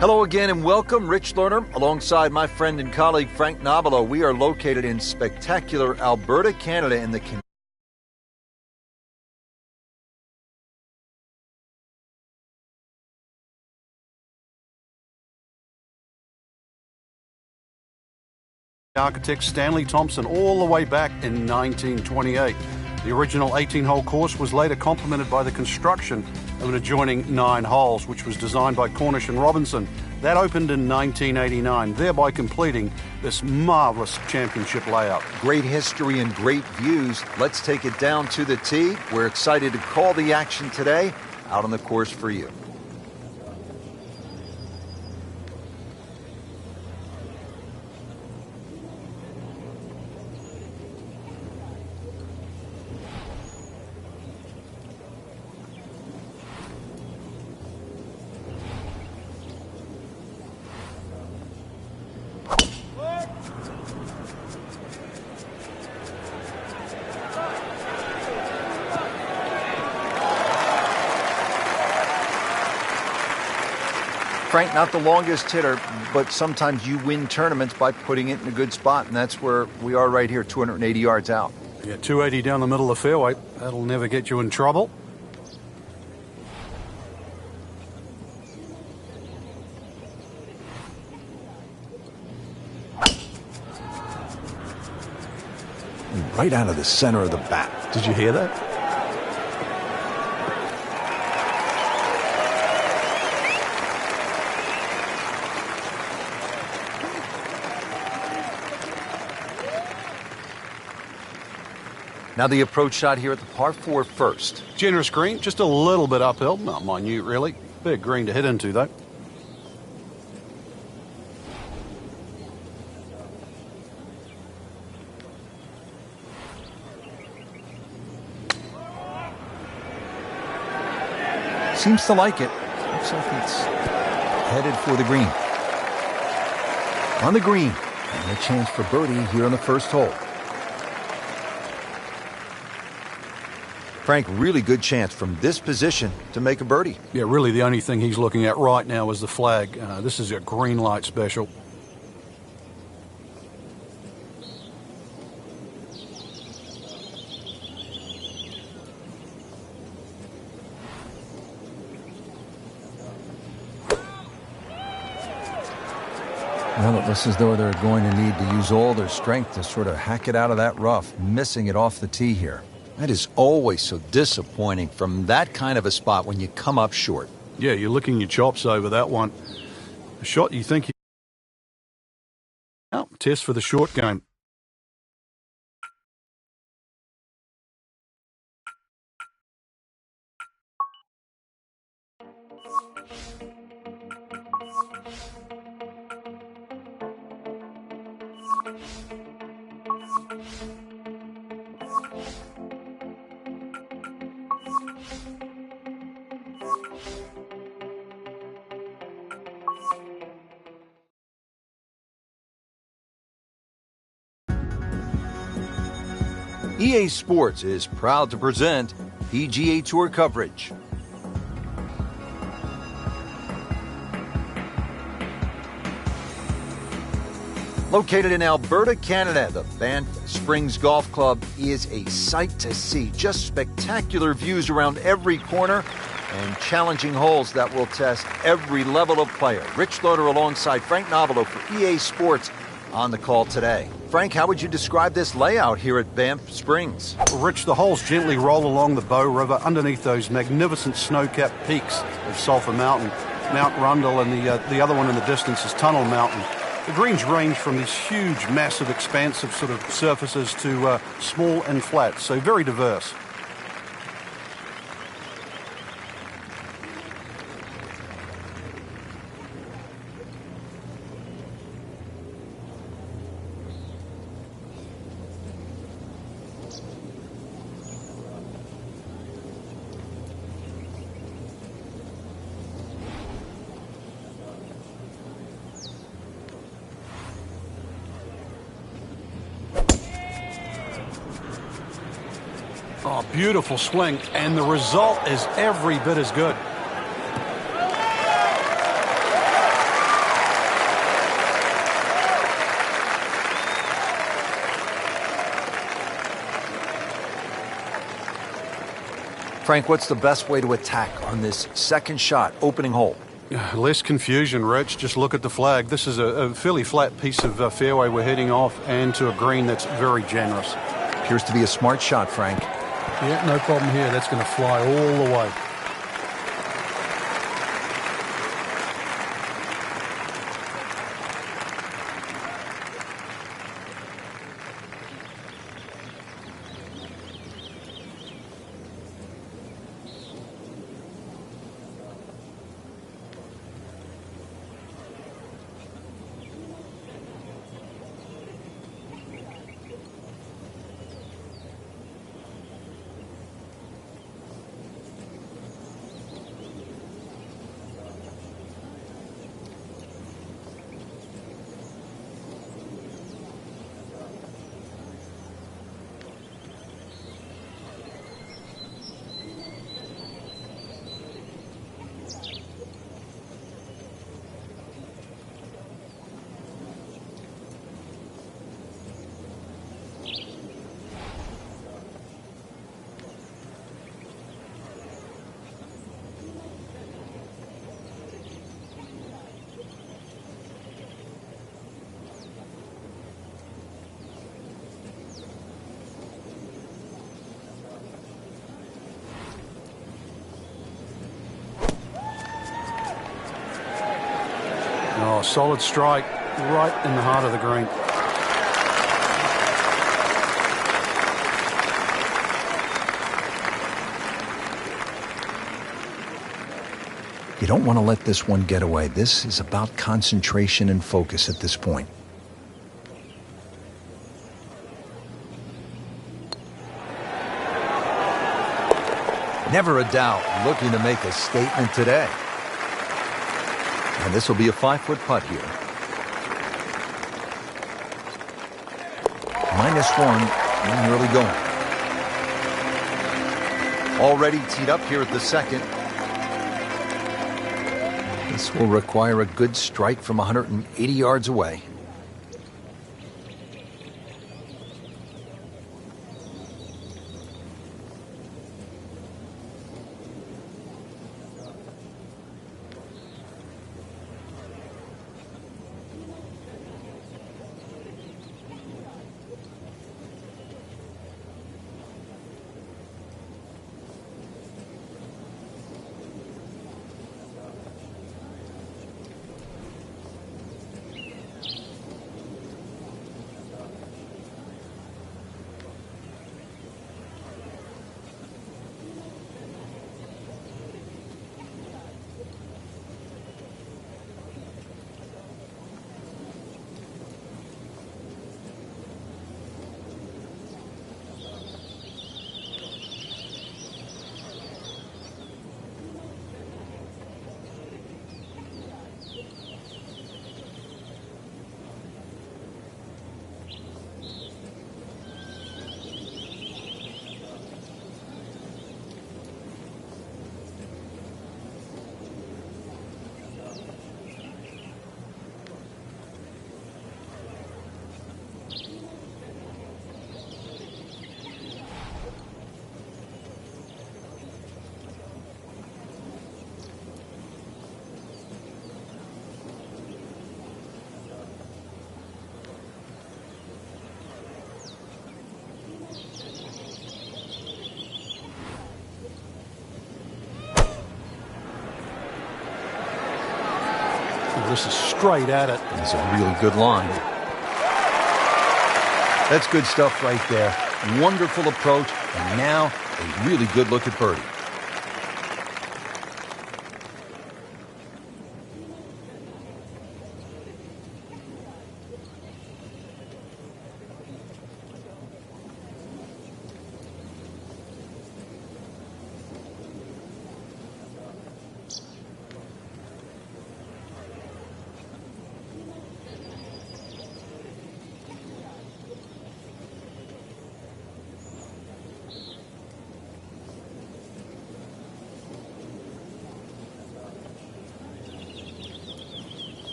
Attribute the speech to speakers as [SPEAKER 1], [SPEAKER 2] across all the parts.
[SPEAKER 1] Hello again and welcome. Rich Lerner alongside my friend and colleague Frank Nobilo. We are located in spectacular Alberta, Canada in the
[SPEAKER 2] architect Stanley Thompson all the way back in 1928. The original 18-hole course was later complemented by the construction of an adjoining 9 holes, which was designed by Cornish and Robinson. That opened in 1989, thereby completing this marvelous championship layout.
[SPEAKER 1] great history and great views. Let's take it down to the tee. We're excited to call the action today out on the course for you. Frank, not the longest hitter, but sometimes you win tournaments by putting it in a good spot, and that's where we are right here, 280 yards out.
[SPEAKER 2] Yeah, 280 down the middle of the fairway. That'll never get you in trouble.
[SPEAKER 1] Right out of the center of the bat.
[SPEAKER 2] Did you hear that?
[SPEAKER 1] Now the approach shot here at the par 4 first.
[SPEAKER 2] Generous green, just a little bit uphill. Not minute, really. Big green to hit into, though.
[SPEAKER 1] Seems to like it. Looks like it's headed for the green. On the green, and a chance for birdie here on the first hole. Frank, really good chance from this position to make a birdie.
[SPEAKER 2] Yeah, really the only thing he's looking at right now is the flag. This is a green light special.
[SPEAKER 1] Well, it looks as though they're going to need to use all their strength to sort of hack it out of that rough, missing it off the tee here. That is always so disappointing from that kind of a spot when you come up short.
[SPEAKER 2] Yeah, you're licking your chops over that one. A shot you think you... Oh, test for the short game.
[SPEAKER 1] EA Sports is proud to present PGA Tour coverage. Located in Alberta, Canada, the Banff Springs Golf Club is a sight to see. Just spectacular views around every corner and challenging holes that will test every level of player. Rich Lerner alongside Frank Nobilo for EA Sports on the call today. Frank, how would you describe this layout here at Banff Springs?
[SPEAKER 2] Rich, the holes gently roll along the Bow River underneath those magnificent snow-capped peaks of Sulphur Mountain, Mount Rundle, and the other one in the distance is Tunnel Mountain. The greens range from these huge, massive, expansive sort of surfaces to small and flat, so very diverse. Oh, beautiful swing, and the result is every bit as good.
[SPEAKER 1] Frank, what's the best way to attack on this second shot, opening hole?
[SPEAKER 2] Less confusion, Rich. Just look at the flag. This is a fairly flat piece of fairway we're heading off, and to a green that's very generous.
[SPEAKER 1] Appears to be a smart shot, Frank.
[SPEAKER 2] Yeah, no problem here. That's going to fly all the way. Oh, solid strike right in the heart of the green.
[SPEAKER 1] You don't want to let this one get away. This is about concentration and focus at this point. Never a doubt, looking to make a statement today. And this will be a 5-foot putt here. -1 and early going. Already teed up here at the second. This will require a good strike from 180 yards away.
[SPEAKER 2] This is straight at it.
[SPEAKER 1] It's a really good line. That's good stuff right there. Wonderful approach, and now a really good look at birdie.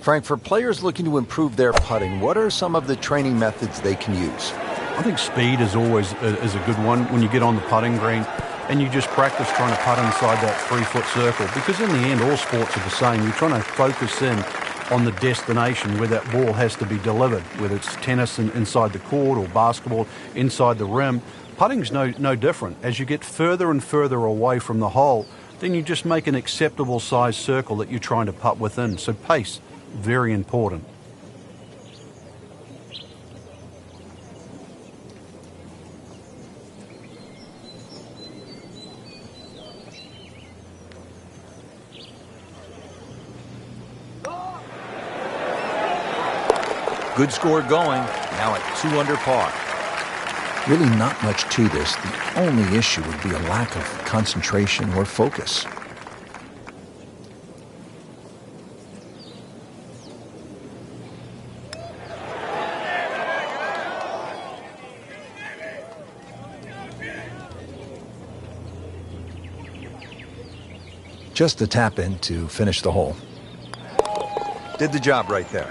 [SPEAKER 1] Frank, for players looking to improve their putting, what are some of the training methods they can use?
[SPEAKER 2] I think speed is always is a good one when you get on the putting green and you just practice trying to putt inside that 3-foot circle, because in the end all sports are the same. You're trying to focus in on the destination where that ball has to be delivered, whether it's tennis inside the court or basketball inside the rim. Putting's no different. As you get further and further away from the hole, then you just make an acceptable size circle that you're trying to putt within. So pace, very important.
[SPEAKER 1] Good score going, now at 2 under par.
[SPEAKER 3] Really not much to this. The only issue would be a lack of concentration or focus. Just a tap in to finish the hole.
[SPEAKER 1] Did the job right there.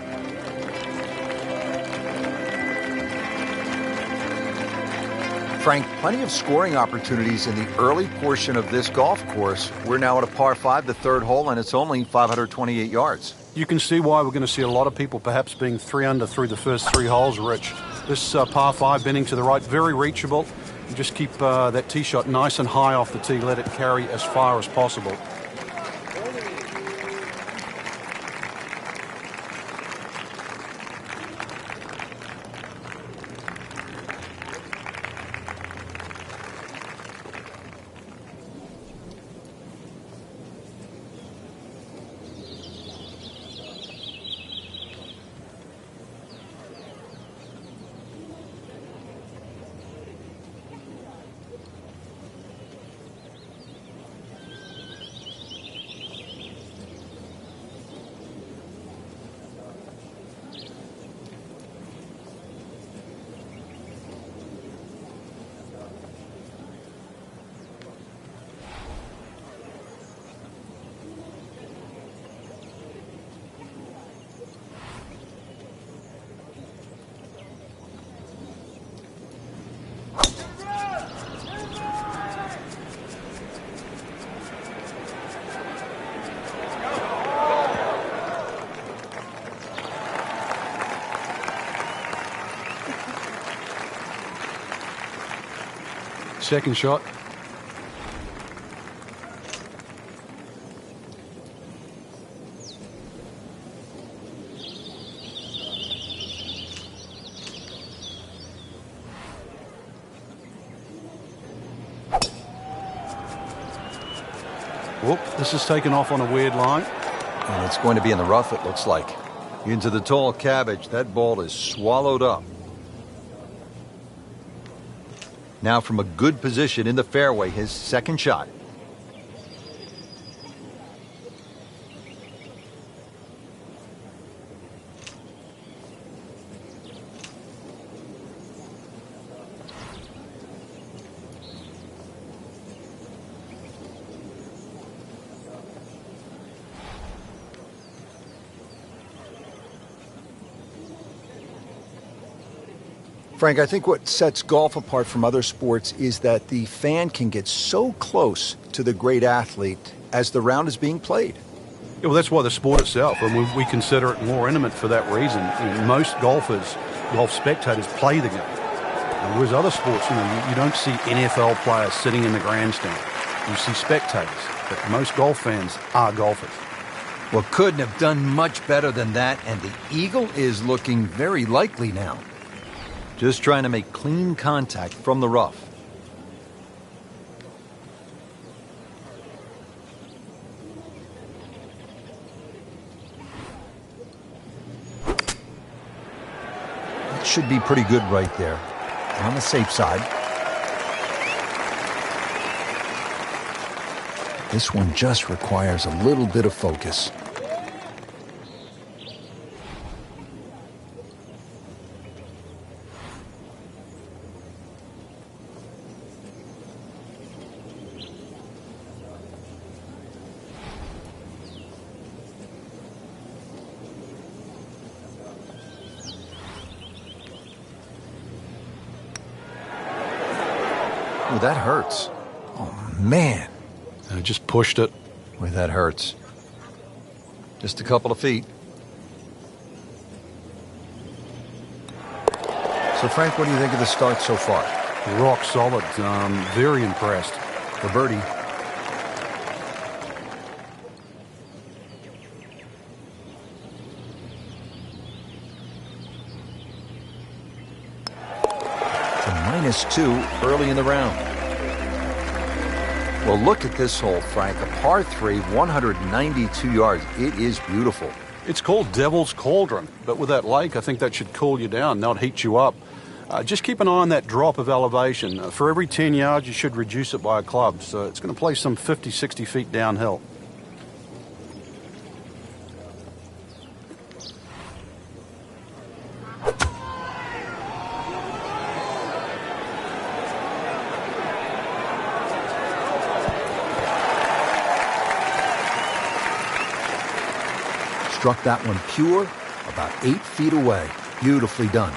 [SPEAKER 1] Frank, plenty of scoring opportunities in the early portion of this golf course. We're now at a par 5, the third hole, and it's only 528 yards.
[SPEAKER 2] You can see why we're going to see a lot of people perhaps being 3 under through the first 3 holes, Rich. This par 5 bending to the right, very reachable. You just keep that tee shot nice and high off the tee, let it carry as far as possible. Second shot. Whoop, this is taken off on a weird line.
[SPEAKER 1] And it's going to be in the rough, it looks like. Into the tall cabbage. That ball is swallowed up. Now from a good position in the fairway, his second shot. Frank, I think what sets golf apart from other sports is that the fan can get so close to the great athlete as the round is being played.
[SPEAKER 2] Yeah, well, that's why the sport itself, and we consider it more intimate for that reason. Most golf spectators play the game. Whereas other sports, you don't see NFL players sitting in the grandstand. You see spectators, but most golf fans are golfers.
[SPEAKER 1] Well, couldn't have done much better than that, and the eagle is looking very likely now. Just trying to make clean contact from the rough. It should be pretty good right there. On the safe side.
[SPEAKER 3] This one just requires a little bit of focus.
[SPEAKER 1] Ooh, that hurts. Oh, man.
[SPEAKER 2] I just pushed it.
[SPEAKER 1] Boy, that hurts. Just a couple of feet. So, Frank, what do you think of the start so far?
[SPEAKER 2] Rock solid. Very impressed.
[SPEAKER 1] For birdie. -2 early in the round. Well, look at this hole, Frank. A par 3, 192 yards. It is beautiful.
[SPEAKER 2] It's called Devil's Cauldron, but with that lake, I think that should cool you down, not heat you up. Just keep an eye on that drop of elevation. For every 10 yards, you should reduce it by a club, so it's going to play some 50, 60 feet downhill.
[SPEAKER 3] Struck that one pure, about 8 feet away. Beautifully done.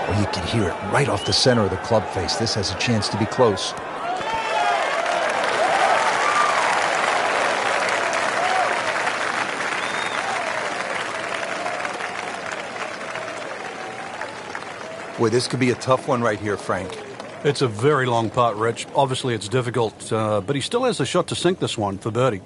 [SPEAKER 3] Well, you can hear it right off the center of the club face. This has a chance to be close.
[SPEAKER 1] Boy, this could be a tough one right here, Frank.
[SPEAKER 2] It's a very long putt, Rich. Obviously, it's difficult, but he still has a shot to sink this one for birdie.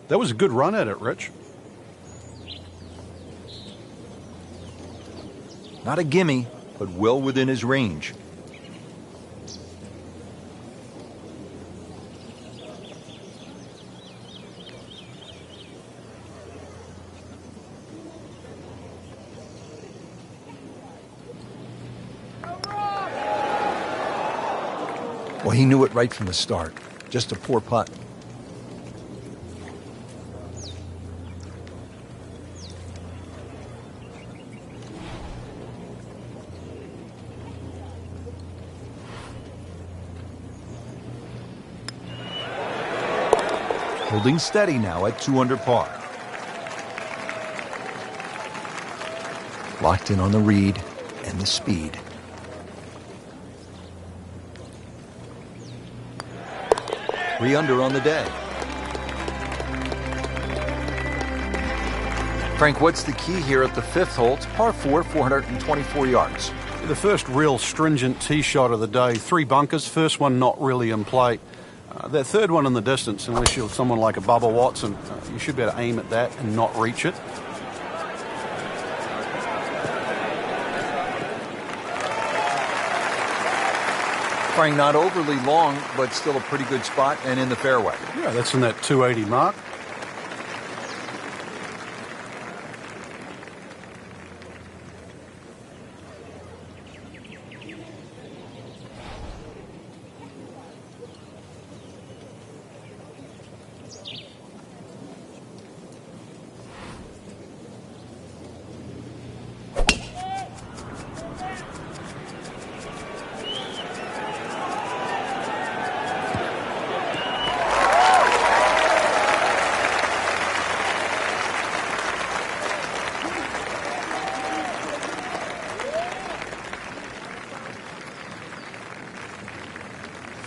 [SPEAKER 2] That was a good run at it, Rich.
[SPEAKER 1] Not a gimme, but well within his range.
[SPEAKER 3] Well, he knew it right from the start. Just a poor putt.
[SPEAKER 1] Holding steady now at 2 under par.
[SPEAKER 3] Locked in on the read and the speed.
[SPEAKER 1] Three under on the day. Frank, what's the key here at the fifth hole? It's par 4, 424 yards.
[SPEAKER 2] The first real stringent tee shot of the day. 3 bunkers. First one not really in play. That third one in the distance, unless you're someone like a Bubba Watson, you should be able to aim at that and not reach it.
[SPEAKER 1] Frank, not overly long, but still a pretty good spot and in the fairway.
[SPEAKER 2] Yeah, that's in that 280 mark.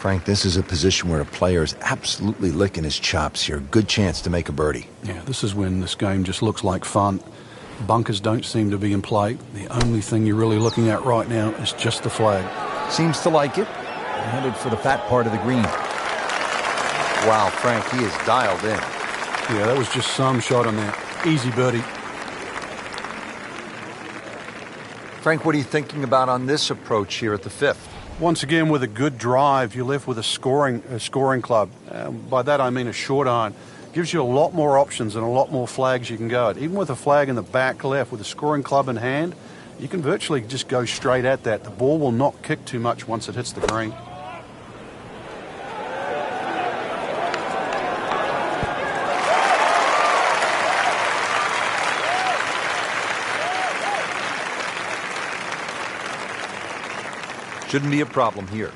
[SPEAKER 3] Frank, this is a position where a player is absolutely licking his chops here. Good chance to make a birdie.
[SPEAKER 2] Yeah, this is when this game just looks like fun. Bunkers don't seem to be in play. The only thing you're really looking at right now is just the flag.
[SPEAKER 3] Seems to like it. Headed for the fat part of the green.
[SPEAKER 1] Wow, Frank, he is dialed in.
[SPEAKER 2] Yeah, that was just some shot on there. Easy birdie.
[SPEAKER 1] Frank, what are you thinking about on this approach here at the fifth?
[SPEAKER 2] Once again, with a good drive, you're left with a scoring club. By that I mean a short iron. Gives you a lot more options and a lot more flags you can go at. Even with a flag in the back left, with a scoring club in hand, you can virtually just go straight at that. The ball will not kick too much once it hits the green.
[SPEAKER 1] Shouldn't be a problem here.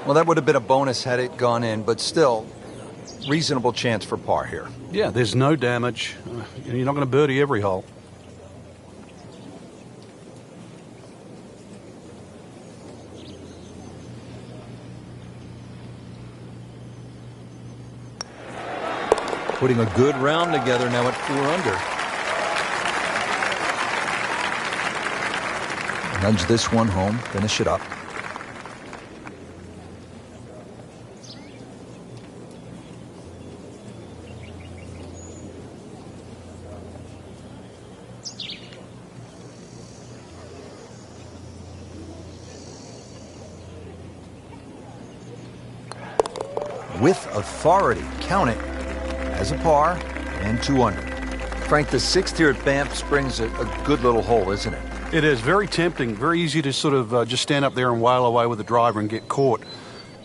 [SPEAKER 1] Well, that would have been a bonus had it gone in, but still, reasonable chance for par here.
[SPEAKER 2] Yeah, there's no damage. You're not going to birdie every hole.
[SPEAKER 1] Putting a good round together now at 4 under.
[SPEAKER 3] Nudge this one home, finish it up.
[SPEAKER 1] With authority, count it as a par and 2 under. Frank, the 6th here at Banff Springs a good little hole, isn't it?
[SPEAKER 2] It is very tempting, very easy to sort of just stand up there and wail away with the driver and get caught.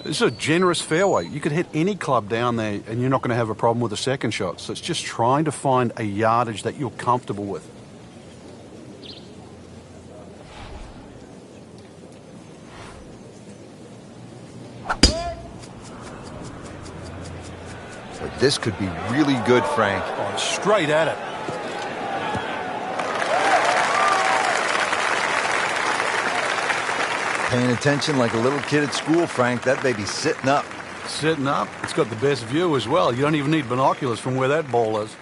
[SPEAKER 2] It's a generous fairway. You could hit any club down there and you're not going to have a problem with the second shot. So it's just trying to find a yardage that you're comfortable with.
[SPEAKER 1] But this could be really good, Frank.
[SPEAKER 2] Oh, straight at it.
[SPEAKER 1] Paying attention like a little kid at school, Frank. That baby's sitting up.
[SPEAKER 2] Sitting up. It's got the best view as well. You don't even need binoculars from where that ball is.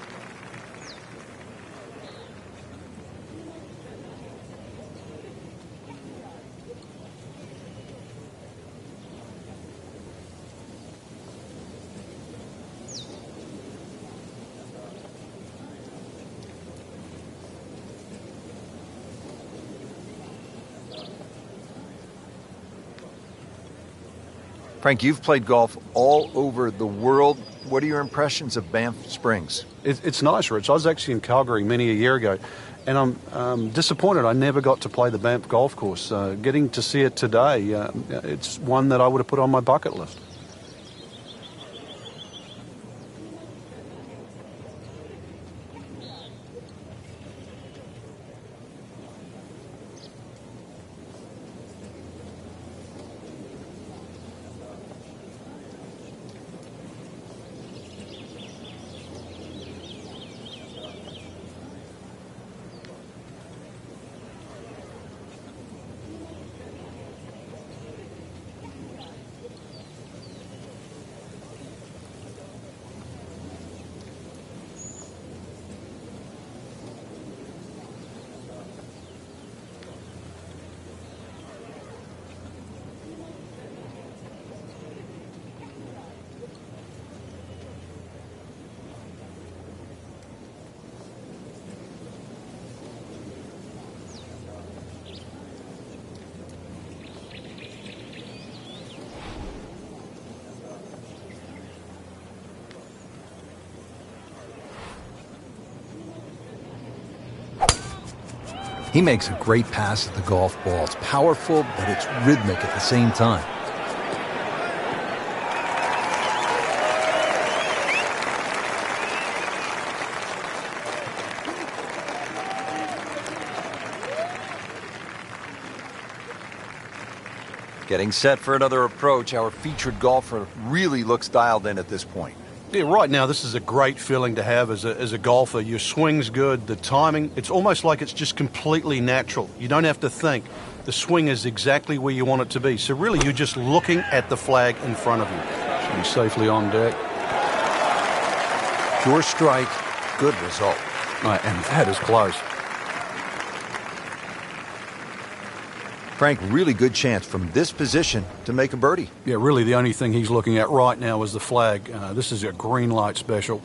[SPEAKER 1] Frank, you've played golf all over the world. What are your impressions of Banff Springs?
[SPEAKER 2] It's nice, Rich. I was actually in Calgary many a year ago, and I'm disappointed I never got to play the Banff golf course. Getting to see it today, it's one that I would have put on my bucket list.
[SPEAKER 3] He makes a great pass at the golf ball. It's powerful, but it's rhythmic at the same time.
[SPEAKER 1] Getting set for another approach. Our featured golfer really looks dialed in at this point.
[SPEAKER 2] Yeah, right now this is a great feeling to have as a golfer. Your swing's good, the timing, it's almost like it's just completely natural. You don't have to think. The swing is exactly where you want it to be. So really you're just looking at the flag in front of you. Should be safely on deck.
[SPEAKER 3] Pure strike, good result.
[SPEAKER 2] Right, and that is close.
[SPEAKER 1] Frank, really good chance from this position to make a birdie.
[SPEAKER 2] Yeah, really the only thing he's looking at right now is the flag. This is a green light special.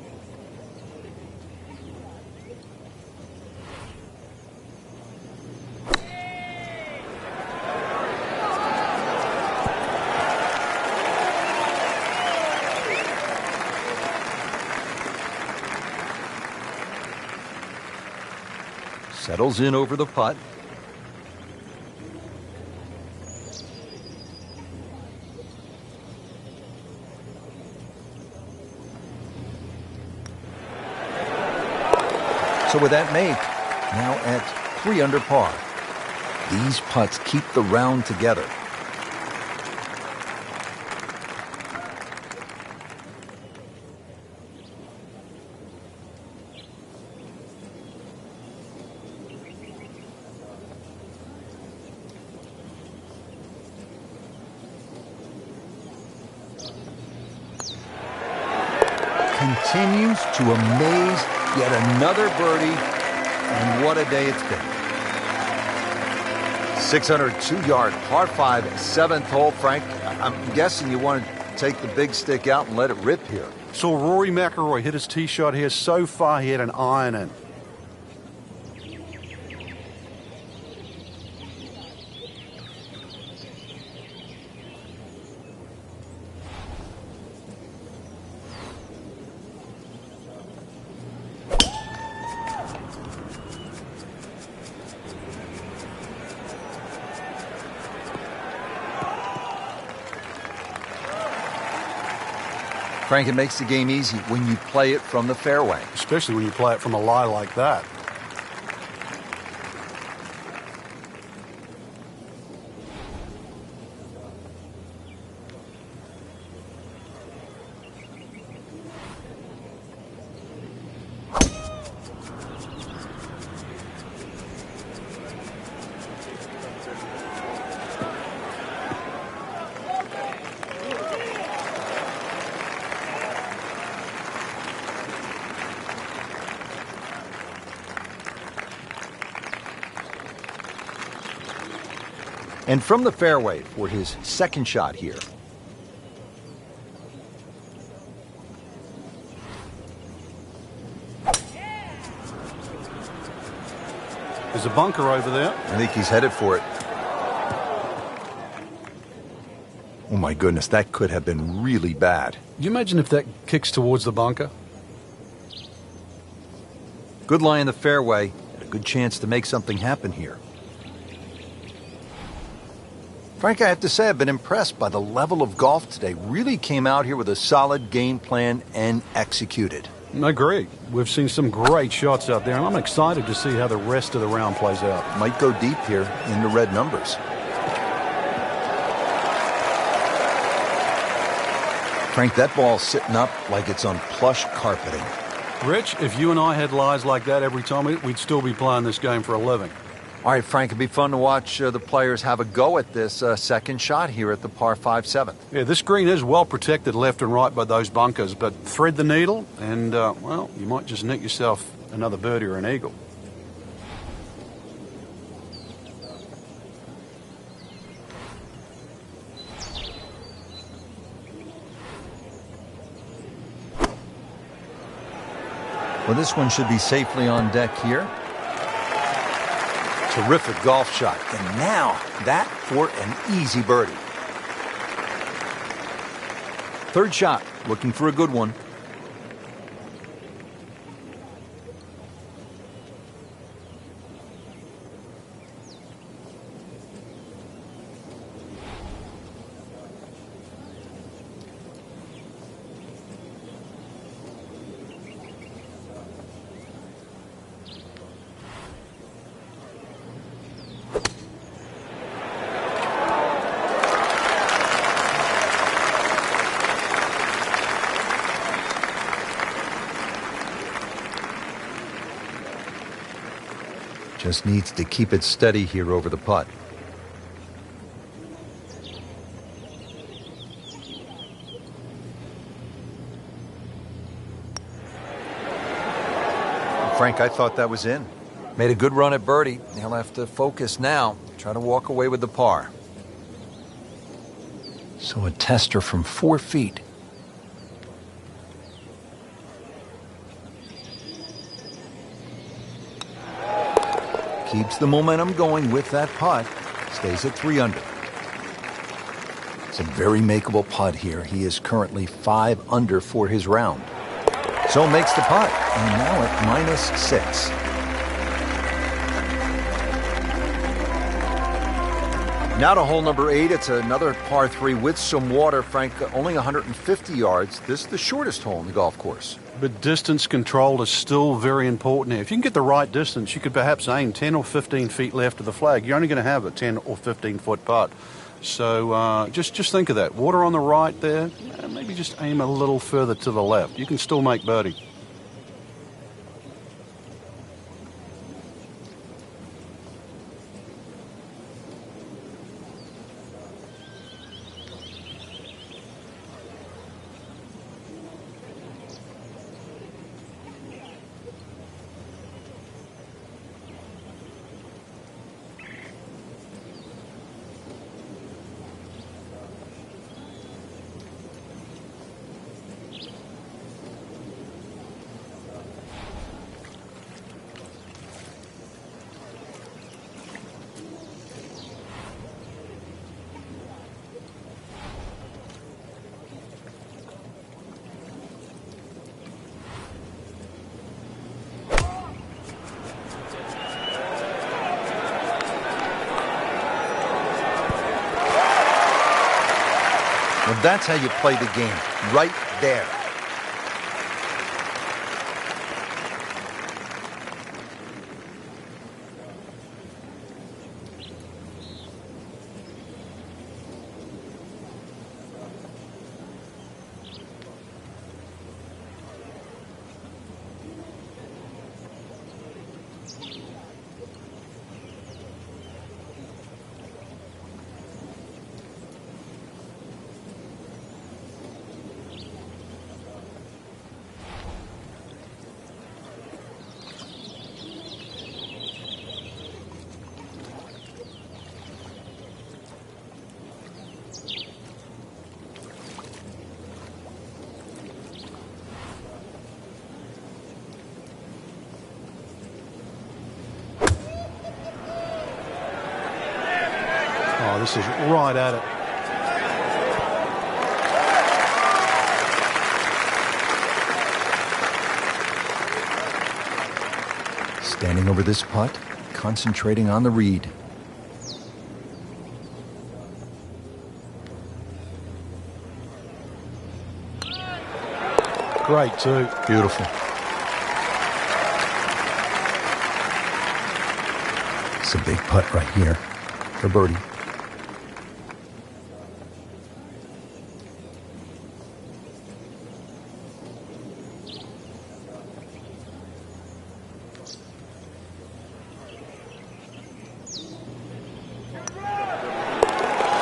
[SPEAKER 1] Settles in over the putt. So with that make, now at 3 under par.
[SPEAKER 3] These putts keep the round together.
[SPEAKER 1] Continues to amaze, yet another birdie, and what a day it's been. 602-yard par 5, 7th hole. Frank, I'm guessing you want to take the big stick out and let it rip here.
[SPEAKER 2] Saw Rory McIlroy hit his tee shot here. So far, he had an iron in.
[SPEAKER 1] Frank, it makes the game easy when you play it from the fairway.
[SPEAKER 2] Especially when you play it from a lie like that.
[SPEAKER 1] And from the fairway for his second shot here.
[SPEAKER 2] There's a bunker over there.
[SPEAKER 1] I think he's headed for it. Oh my goodness, that could have been really bad.
[SPEAKER 2] You imagine if that kicks towards the bunker?
[SPEAKER 1] Good lie in the fairway, and a good chance to make something happen here. Frank, I have to say I've been impressed by the level of golf today. Really came out here with a solid game plan and executed.
[SPEAKER 2] I agree. We've seen some great shots out there, and I'm excited to see how the rest of the round plays out.
[SPEAKER 1] Might go deep here in the red numbers. Frank, that ball's sitting up like it's on plush carpeting.
[SPEAKER 2] Rich, if you and I had lies like that every time, we'd still be playing this game for a living.
[SPEAKER 1] All right, Frank, it'd be fun to watch the players have a go at this second shot here at the par 5 7th.
[SPEAKER 2] Yeah, this green is well protected left and right by those bunkers, but thread the needle and, well, you might just nick yourself another birdie or an eagle.
[SPEAKER 1] Well, this one should be safely on deck here. Terrific golf shot. And now, that for an easy birdie. Third shot, looking for a good one. Just needs to keep it steady here over the putt. Frank, I thought that was in. Made a good run at birdie. He'll have to focus now. Try to walk away with the par.
[SPEAKER 3] So a tester from 4 feet.
[SPEAKER 1] Keeps the momentum going with that putt. Stays at 3 under.
[SPEAKER 3] It's a very makeable putt here. He is currently 5 under for his round.
[SPEAKER 1] So makes the putt. And now at -6. Now to hole number 8. It's another par 3 with some water. Frank, only 150 yards. This is the shortest hole in the golf course.
[SPEAKER 2] But distance control is still very important here. If you can get the right distance, you could perhaps aim 10 or 15 feet left of the flag. You're only going to have a 10 or 15-foot putt. So just think of that. Water on the right there. Maybe just aim a little further to the left. You can still make birdie.
[SPEAKER 1] Well, that's how you play the game, right there. Oh, this is right at it.
[SPEAKER 3] Standing over this putt, concentrating on the read.
[SPEAKER 2] Great, too.
[SPEAKER 3] Beautiful. It's a big putt right here for birdie.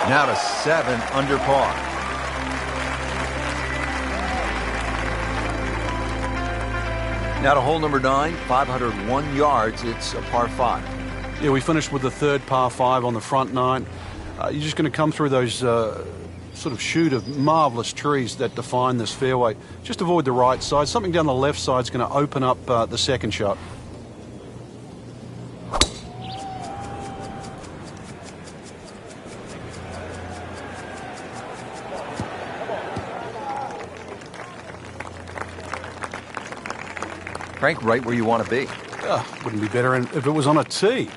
[SPEAKER 1] Now to 7 under par. Now to hole number 9, 501 yards. It's a par 5.
[SPEAKER 2] Yeah, we finished with the third par 5 on the front 9. You're just going to come through those sort of chute of marvelous trees that define this fairway. Just avoid the right side. Something down the left side is going to open up the second shot.
[SPEAKER 1] Frank, right where you want to be.
[SPEAKER 2] Wouldn't be better if it was on a tee.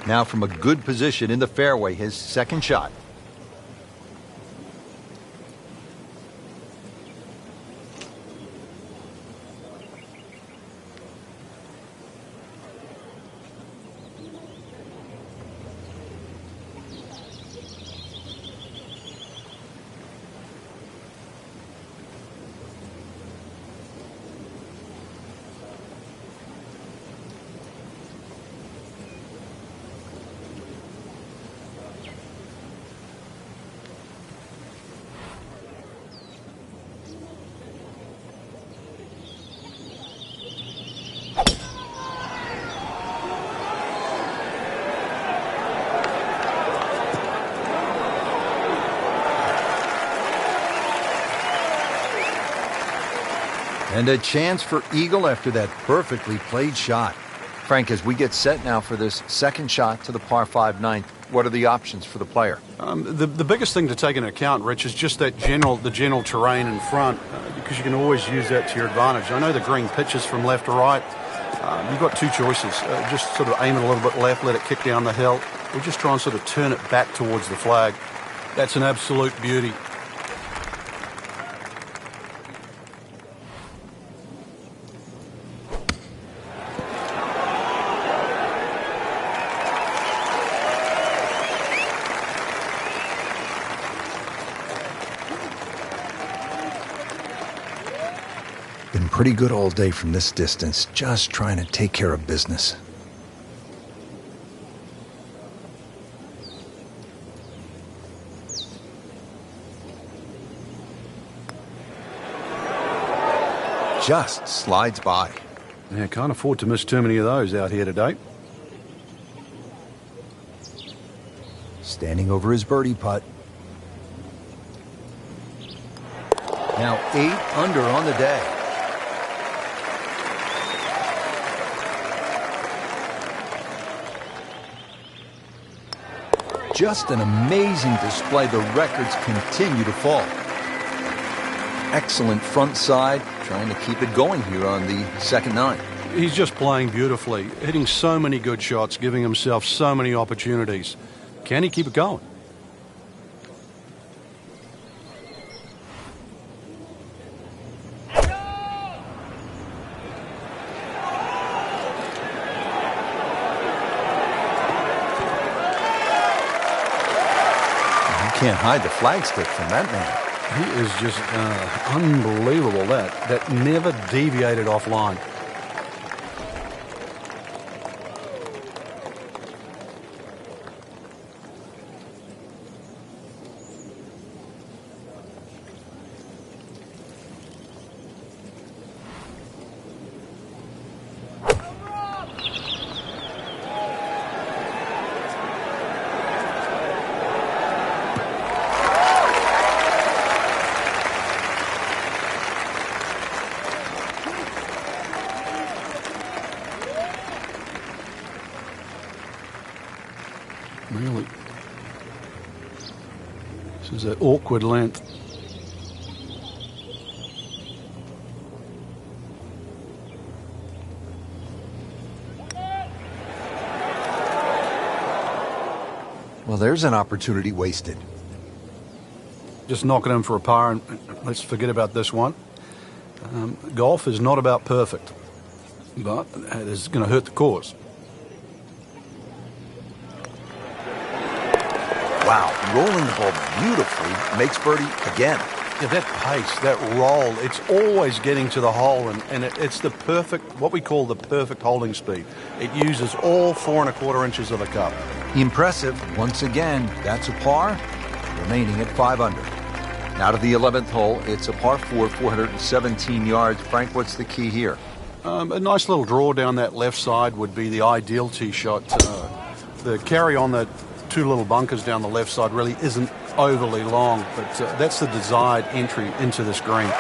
[SPEAKER 1] Now from a good position in the fairway, his second shot. And a chance for eagle after that perfectly played shot. Frank, as we get set now for this second shot to the par 5 ninth, what are the options for the player?
[SPEAKER 2] The biggest thing to take into account, Rich, is just that the general terrain in front, because you can always use that to your advantage. I know the green pitches from left to right. You've got two choices. Just sort of aim it a little bit left, let it kick down the hill, or just try and sort of turn it back towards the flag. That's an absolute beauty.
[SPEAKER 3] Been pretty good all day from this distance, just trying to take care of business.
[SPEAKER 1] Just slides by.
[SPEAKER 2] Yeah, can't afford to miss too many of those out here today.
[SPEAKER 3] Standing over his birdie putt.
[SPEAKER 1] Now 8 under on the day. Just an amazing display. The records continue to fall. Excellent front side, trying to keep it going here on the second nine.
[SPEAKER 2] He's just playing beautifully, hitting so many good shots, giving himself so many opportunities. Can he keep it going?
[SPEAKER 1] Can't hide the flagstick from that man.
[SPEAKER 2] He is just unbelievable. That never deviated offline. Really, this is an awkward length.
[SPEAKER 1] Well, there's an opportunity wasted.
[SPEAKER 2] Just knock it in for a par, and let's forget about this one. Golf is not about perfect, but it is going to hurt the cause.
[SPEAKER 1] Wow, rolling the ball beautifully, makes birdie again.
[SPEAKER 2] Yeah, that pace, that roll, it's always getting to the hole, and it's the perfect, what we call the perfect holding speed. It uses all 4 1/4 inches of the cup.
[SPEAKER 1] Impressive. Once again, that's a par, remaining at 5 under. Now to the 11th hole, it's a par 4, 417 yards. Frank, what's the key here?
[SPEAKER 2] A nice little draw down that left side would be the ideal tee shot. The carry on the 2 little bunkers down the left side really isn't overly long, but that's the desired entry into this green.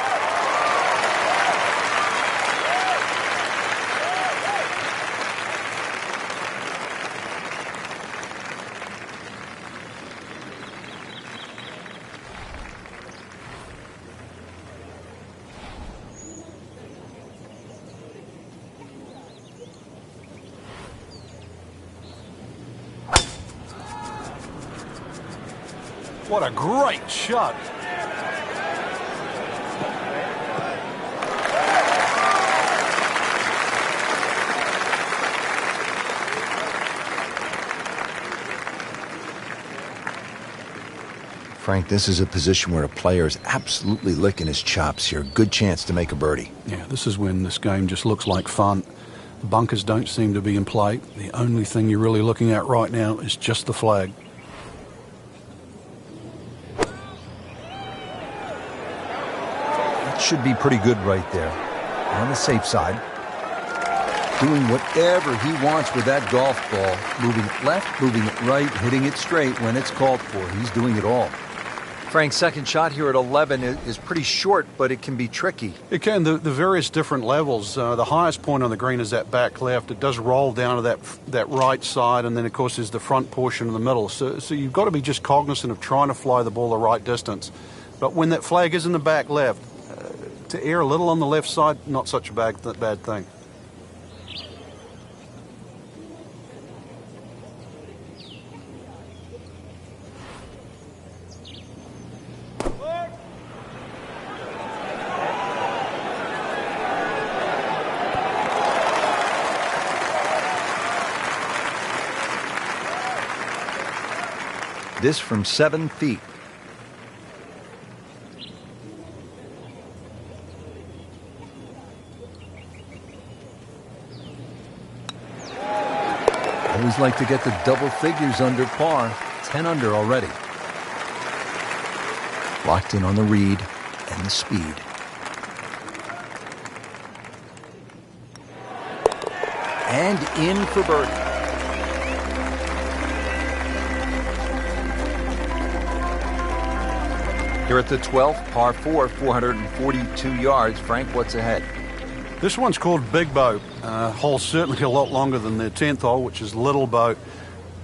[SPEAKER 2] What a great shot.
[SPEAKER 3] Frank, this is a position where a player is absolutely licking his chops here. Good chance to make a birdie.
[SPEAKER 2] Yeah, this is when this game just looks like fun. The bunkers don't seem to be in play. The only thing you're really looking at right now is just the flag.
[SPEAKER 3] That should be pretty good right there. On the safe side. Doing whatever he wants with that golf ball. Moving it left, moving it right, hitting it straight when it's called for. He's doing it all.
[SPEAKER 1] Frank's second shot here at 11 is pretty short, but it can be tricky.
[SPEAKER 2] It can. The various different levels. The highest point on the green is that back left. It does roll down to that right side, and then, of course, there's the front portion in the middle. So you've got to be just cognizant of trying to fly the ball the right distance. But when that flag is in the back left, to err a little on the left side, not such a bad thing.
[SPEAKER 1] This from 7 feet.
[SPEAKER 3] Always like to get the double figures under par. 10 under already. Locked in on the read and the speed. And in for birdie.
[SPEAKER 1] Here at the 12th, par 4, 442 yards. Frank, what's ahead?
[SPEAKER 2] This one's called Big Bow. Hole's certainly a lot longer than the 10th hole, which is Little Bow.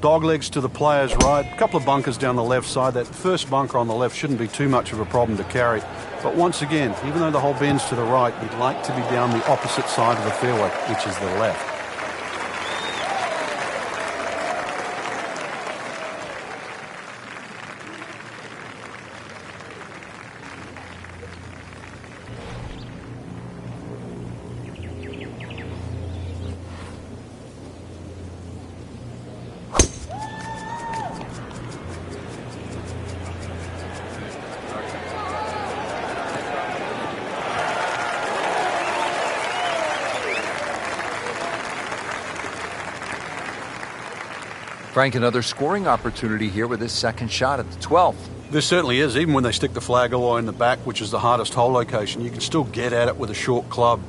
[SPEAKER 2] Dog legs to the player's right. A couple of bunkers down the left side. That first bunker on the left shouldn't be too much of a problem to carry. But once again, even though the hole bends to the right, you'd like to be down the opposite side of the fairway, which is the left.
[SPEAKER 1] Frank, another scoring opportunity here with his second shot at the 12th.
[SPEAKER 2] This certainly is. Even when they stick the flag all the way in the back, which is the hardest hole location, you can still get at it with a short club.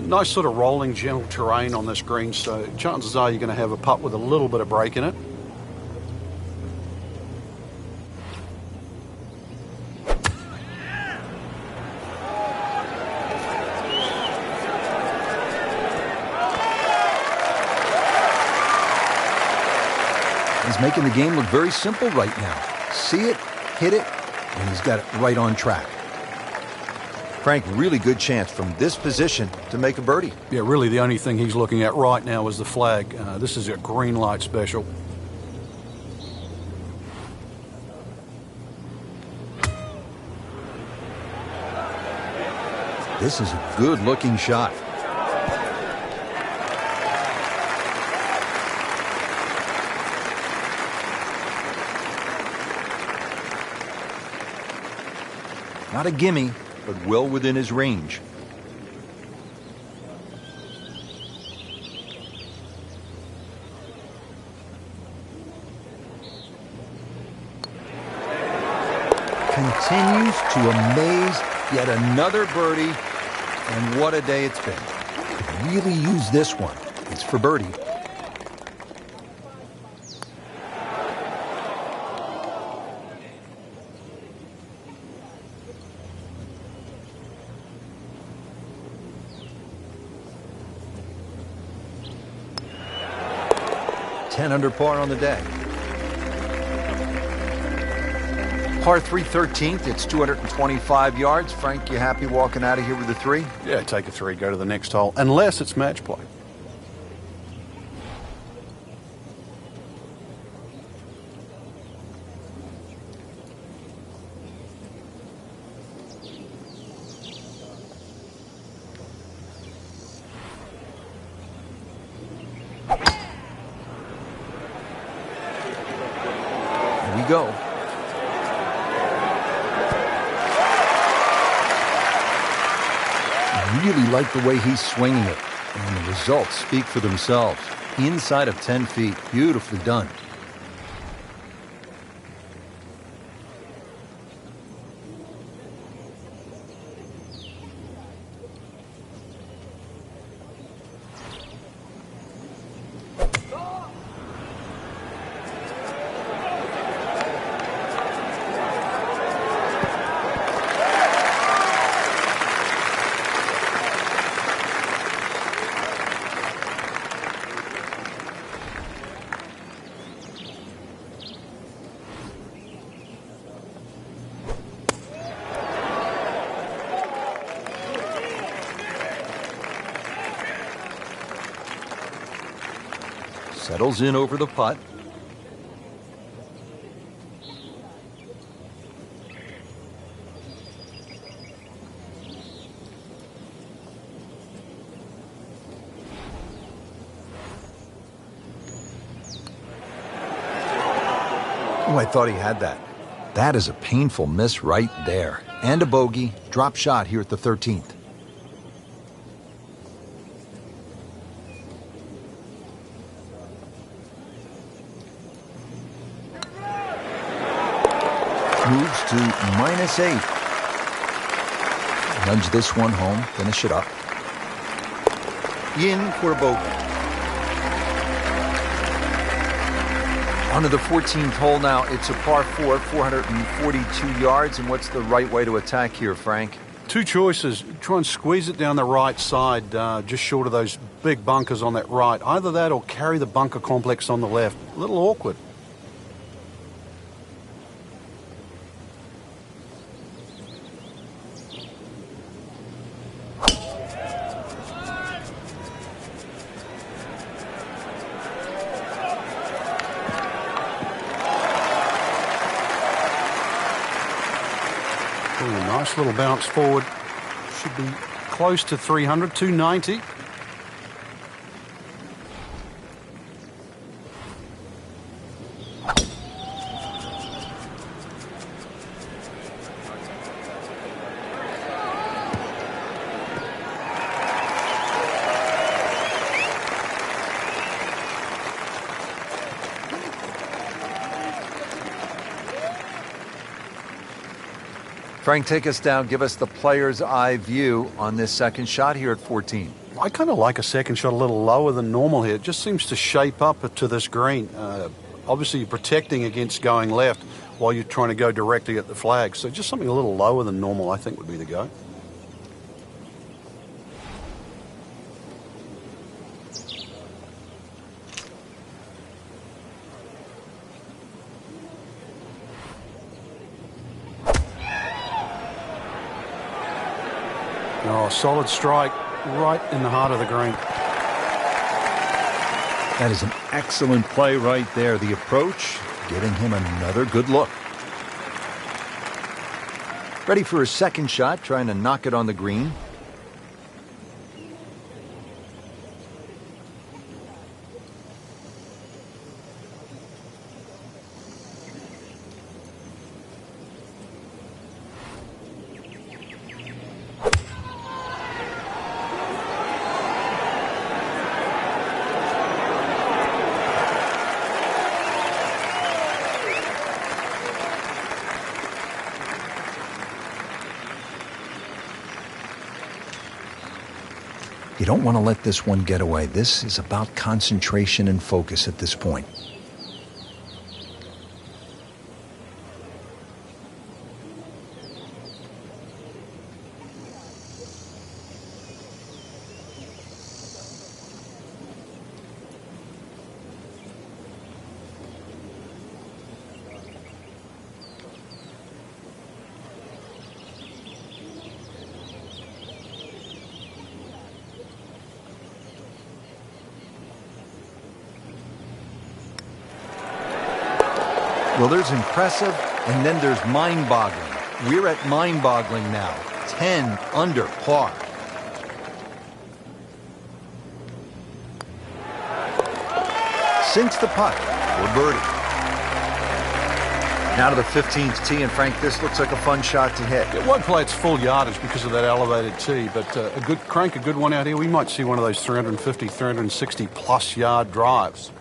[SPEAKER 2] Nice sort of rolling, gentle terrain on this green, so chances are you're going to have a putt with a little bit of break in it.
[SPEAKER 3] He's making the game look very simple right now. See it, hit it, and he's got it right on track.
[SPEAKER 1] Frank, really good chance from this position to make a birdie.
[SPEAKER 2] Yeah, really the only thing he's looking at right now is the flag. This is a green light special.
[SPEAKER 3] This is a good-looking shot.
[SPEAKER 1] Not a gimme, but well within his range.
[SPEAKER 3] Continues to amaze. Yet another birdie, and what a day it's been. Could really use this one. It's for birdie. Ten under par on the day.
[SPEAKER 1] Par 3 13th, it's 225 yards. Frank, you happy walking out of here with a 3?
[SPEAKER 2] Yeah, take a 3, go to the next hole, unless it's match play.
[SPEAKER 3] you go. I really like the way he's swinging it, and the results speak for themselves. Inside of 10 feet, beautifully done. Settles in over the putt. Oh, I thought he had that. That is a painful miss right there. And a bogey. Drop shot here at the 13th. Moves to -8. Nudge this one home, finish it up. In for a bogey. On to the 14th hole now. It's a par 4, 442 yards. And what's the right way to attack here, Frank?
[SPEAKER 2] Two choices. Try and squeeze it down the right side, just short of those big bunkers on that right. Either that or carry the bunker complex on the left. A little awkward. Ooh, nice little bounce forward. Should be close to 300, 290.
[SPEAKER 1] Frank, take us down. Give us the player's eye view on this second shot here at 14.
[SPEAKER 2] I kind of like a second shot a little lower than normal here. It just seems to shape up to this green. Obviously, you're protecting against going left while you're trying to go directly at the flag. So just something a little lower than normal, I think, would be the go. Oh, solid strike right in the heart of the green.
[SPEAKER 3] That is an excellent play right there. The approach, giving him another good look. Ready for his second shot, trying to knock it on the green. You don't want to let this one get away. This is about concentration and focus at this point. Well, there's impressive, and then there's mind-boggling. We're at mind-boggling now. 10 under par. Sinks the putt for birdie.
[SPEAKER 1] Now to the 15th tee, and Frank, this looks like a fun shot to hit.
[SPEAKER 2] It won't play its full yardage because of that elevated tee, but a good one out here. We might see one of those 350, 360 plus yard drives.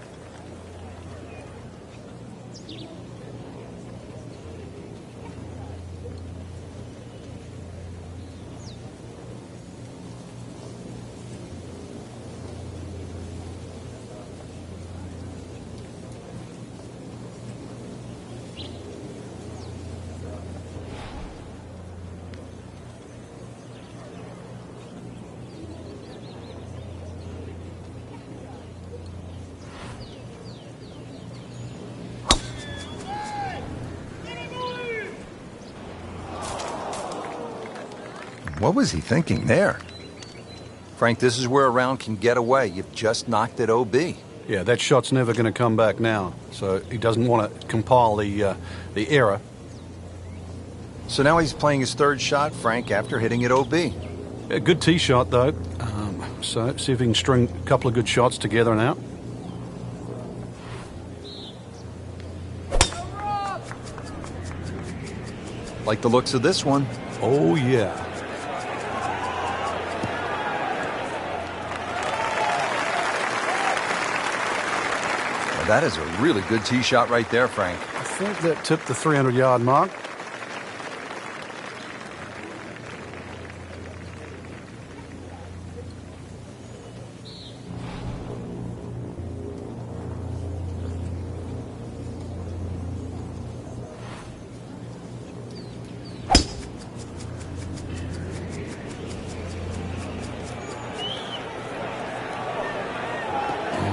[SPEAKER 3] What was he thinking there?
[SPEAKER 1] Frank, this is where a round can get away. You've just knocked it OB.
[SPEAKER 2] Yeah, that shot's never going to come back now, so he doesn't want to compile the error.
[SPEAKER 1] So now he's playing his third shot, Frank, after hitting it OB.
[SPEAKER 2] A good tee shot, though. So see if he can string a couple of good shots together now.
[SPEAKER 1] Like the looks of this one.
[SPEAKER 2] Oh, yeah.
[SPEAKER 1] Well, that is a really good tee shot right there, Frank.
[SPEAKER 2] I think that tipped the 300-yard mark.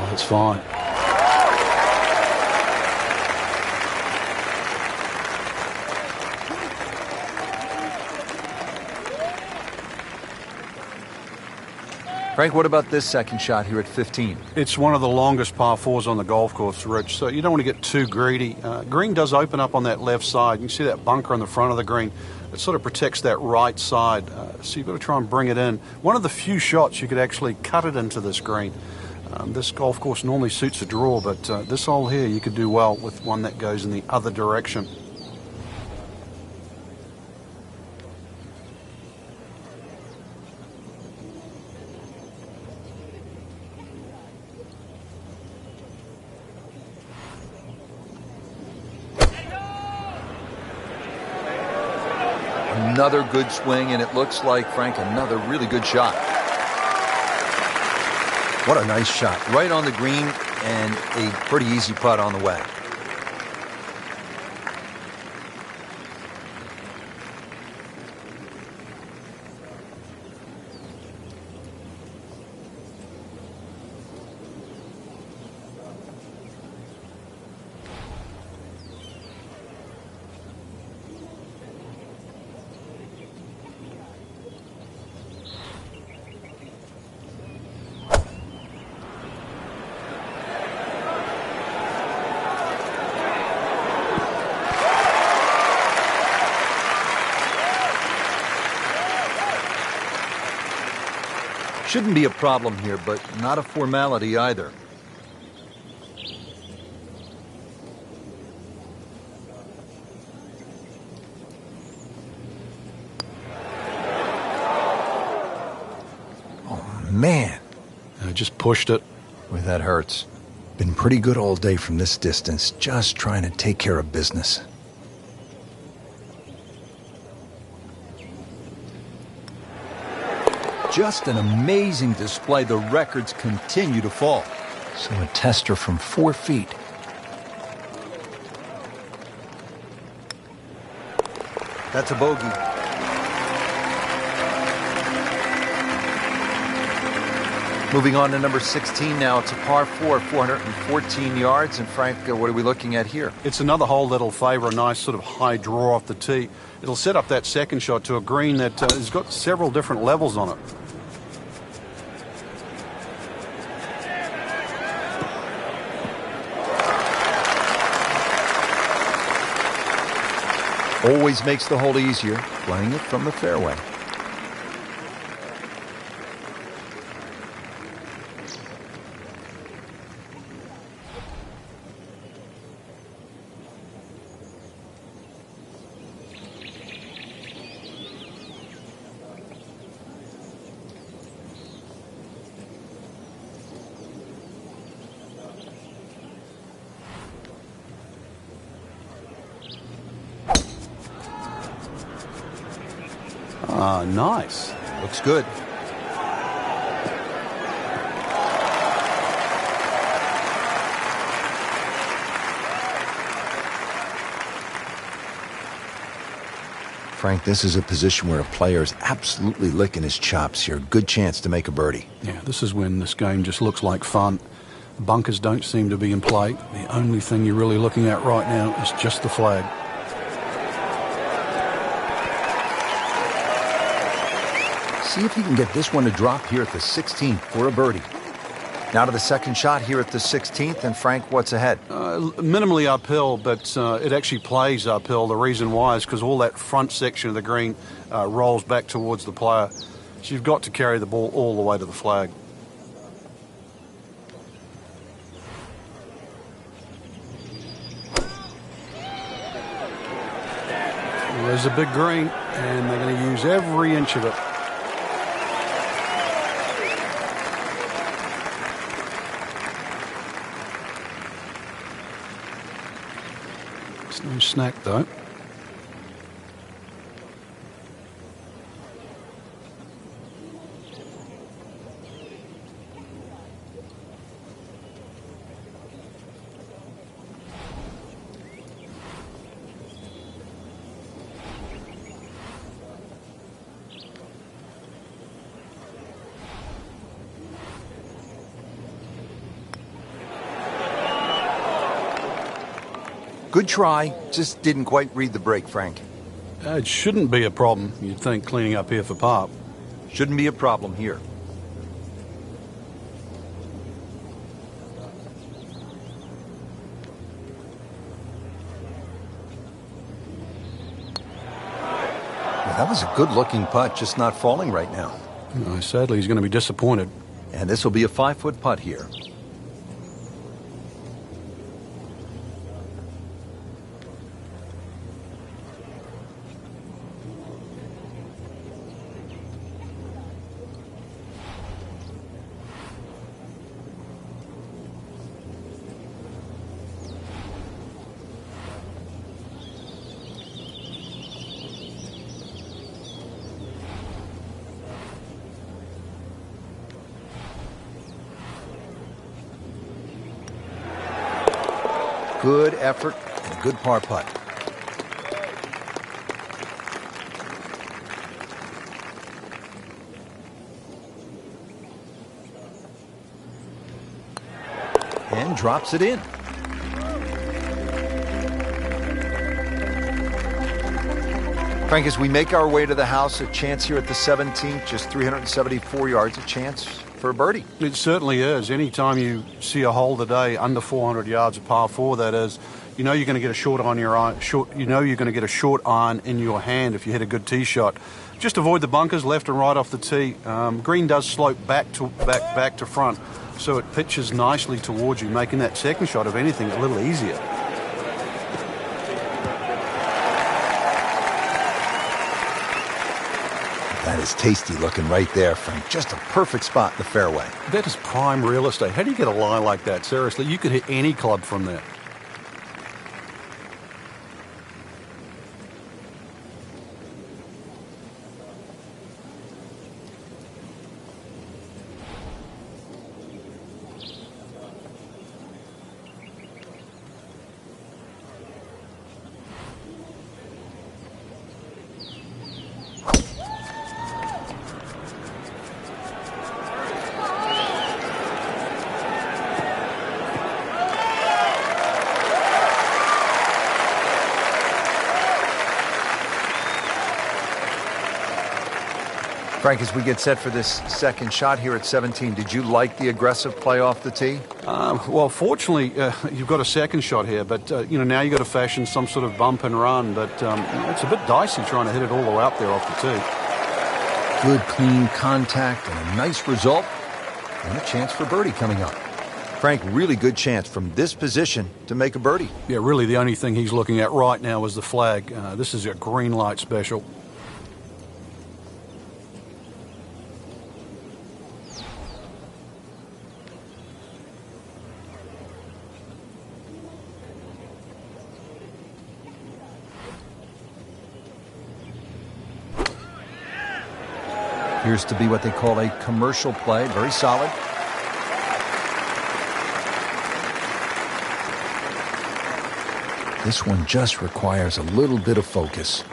[SPEAKER 2] That's fine.
[SPEAKER 1] Frank, what about this second shot here at 15?
[SPEAKER 2] It's one of the longest par fours on the golf course, Rich, so you don't want to get too greedy. Green does open up on that left side. You can see that bunker on the front of the green. It sort of protects that right side, so you've got to try and bring it in. One of the few shots you could actually cut it into this green. This golf course normally suits a draw, but this hole here you could do well with one that goes in the other direction.
[SPEAKER 1] Another good swing, and it looks like, Frank, another really good shot. What a nice shot. Right on the green, and a pretty easy putt on the way. Shouldn't be a problem here, but not a formality either. Oh, man.
[SPEAKER 2] I just pushed it.
[SPEAKER 1] Boy, that hurts.
[SPEAKER 3] Been pretty good all day from this distance, just trying to take care of business.
[SPEAKER 1] Just an amazing display. The records continue to fall.
[SPEAKER 3] So a tester from 4 feet.
[SPEAKER 1] That's a bogey. Moving on to number 16 now. It's a par 4, 414 yards. And Frank, what are we looking at here?
[SPEAKER 2] It's another hole that'll favor a nice sort of high draw off the tee. It'll set up that second shot to a green that has got several different levels on it.
[SPEAKER 1] Always makes the hole easier, playing it from the fairway.
[SPEAKER 2] Ah, nice.
[SPEAKER 3] Looks good.
[SPEAKER 1] Frank, this is a position where a player is absolutely licking his chops here. Good chance to make a birdie.
[SPEAKER 2] Yeah, this is when this game just looks like fun. Bunkers don't seem to be in play. The only thing you're really looking at right now is just the flag.
[SPEAKER 3] See if he can get this one to drop here at the 16th for a birdie.
[SPEAKER 1] Now to the second shot here at the 16th, and Frank, what's ahead?
[SPEAKER 2] Minimally uphill, but it actually plays uphill. The reason why is because all that front section of the green rolls back towards the player. So you've got to carry the ball all the way to the flag. There's a big green, and they're going to use every inch of it. It's no snack, though.
[SPEAKER 1] Good try, just didn't quite read the break, Frank.
[SPEAKER 2] It shouldn't be a problem, you'd think, cleaning up here for par.
[SPEAKER 1] Shouldn't be a problem here. Well, that was a good-looking putt, just not falling right now.
[SPEAKER 2] Sadly, he's going to be disappointed.
[SPEAKER 1] And this will be a 5-foot putt here. Good effort and good par putt. And drops it in. Frank, as we make our way to the house, a chance here at the 17th, just 374 yards, a chance for a birdie.
[SPEAKER 2] It certainly is. Anytime you see a hole today under 400 yards of par 4, that is, you know you're going to get a short on your iron. You know you're going to get a short iron in your hand if you hit a good tee shot. Just avoid the bunkers left and right off the tee. Green does slope back to front, so it pitches nicely towards you, making that second shot, if anything, a little easier.
[SPEAKER 1] That is tasty looking right there, Frank. Just a perfect spot in the fairway.
[SPEAKER 2] That is prime real estate. How do you get a lie like that? Seriously, you could hit any club from there.
[SPEAKER 1] Frank, as we get set for this second shot here at 17, did you like the aggressive play off the tee?
[SPEAKER 2] Well, fortunately, you've got a second shot here, but now you've got to fashion some sort of bump and run. But it's a bit dicey trying to hit it all the way up there off the tee.
[SPEAKER 3] Good, clean contact and a nice result. And a chance for birdie coming up.
[SPEAKER 1] Frank, really good chance from this position to make a birdie.
[SPEAKER 2] Yeah, really the only thing he's looking at right now is the flag. This is a green light special.
[SPEAKER 1] Appears to be what they call a commercial play. Very solid. This one just requires a little bit of focus.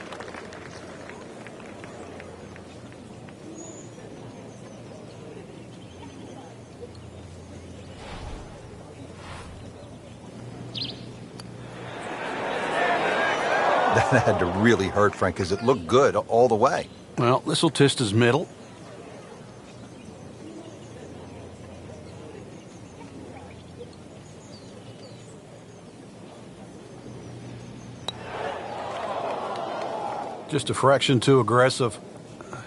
[SPEAKER 1] That had to really hurt, Frank, because it looked good all the way.
[SPEAKER 2] Well, this will test his mettle. Just a fraction too aggressive.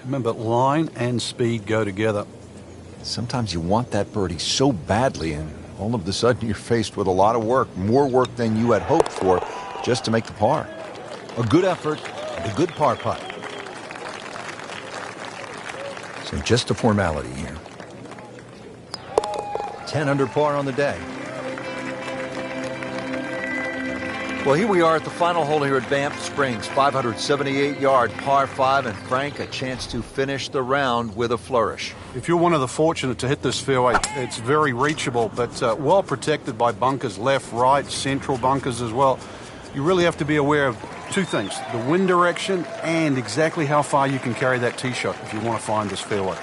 [SPEAKER 2] Remember, line and speed go together.
[SPEAKER 1] Sometimes you want that birdie so badly, and all of a sudden you're faced with a lot of work, more work than you had hoped for, just to make the par. A good effort and a good par putt. So just a formality here. 10 under par on the day. Well, here we are at the final hole here at Banff Springs, 578-yard par 5, and Frank, a chance to finish the round with a flourish.
[SPEAKER 2] If you're one of the fortunate to hit this fairway, it's very reachable, but well protected by bunkers, left, right, central bunkers as well. You really have to be aware of two things, the wind direction and exactly how far you can carry that tee shot if you want to find this fairway.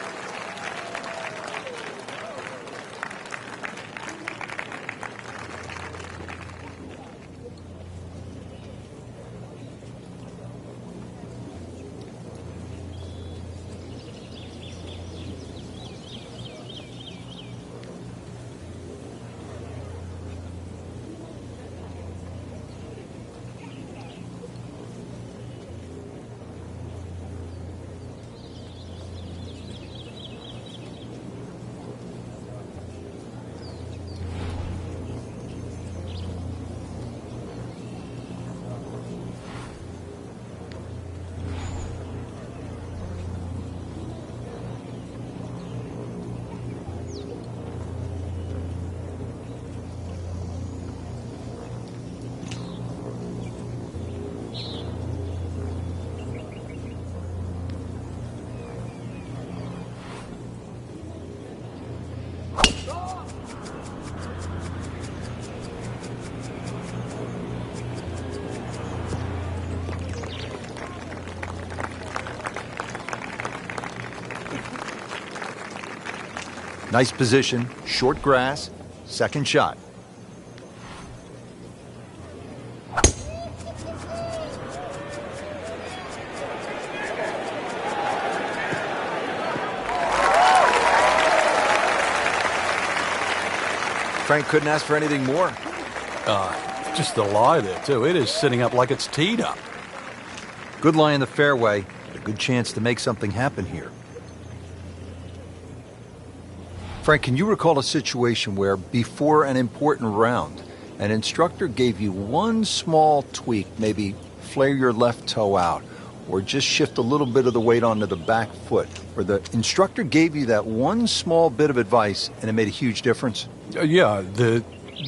[SPEAKER 1] Nice position, short grass, second shot. Frank couldn't ask for anything more.
[SPEAKER 2] Just the lie there, too. It is sitting up like it's teed up.
[SPEAKER 1] Good lie in the fairway, a good chance to make something happen here. Frank, can you recall a situation where before an important round, an instructor gave you one small tweak, maybe flare your left toe out, or just shift a little bit of the weight onto the back foot, where the instructor gave you that one small bit of advice and it made a huge difference?
[SPEAKER 2] Yeah, the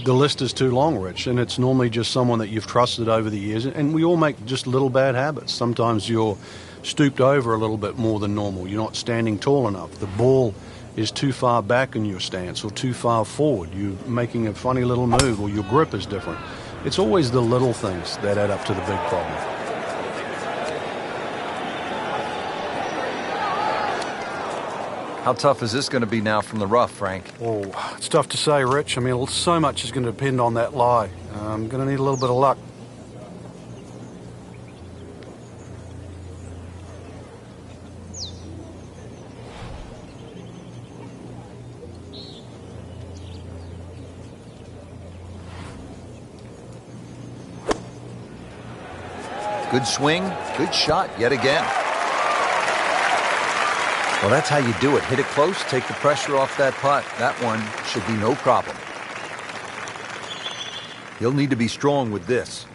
[SPEAKER 2] list is too long, Rich, and it's normally just someone that you've trusted over the years, and we all make just little bad habits. Sometimes you're stooped over a little bit more than normal. You're not standing tall enough. The ball is too far back in your stance or too far forward. You're making a funny little move, or your grip is different. It's always the little things that add up to the big problem.
[SPEAKER 1] How tough is this going to be now from the rough, Frank?
[SPEAKER 2] Oh, it's tough to say, Rich. I mean, so much is going to depend on that lie. I'm going to need a little bit of luck.
[SPEAKER 1] Good swing, good shot yet again. Well, that's how you do it. Hit it close, take the pressure off that putt. That one should be no problem. He'll need to be strong with this.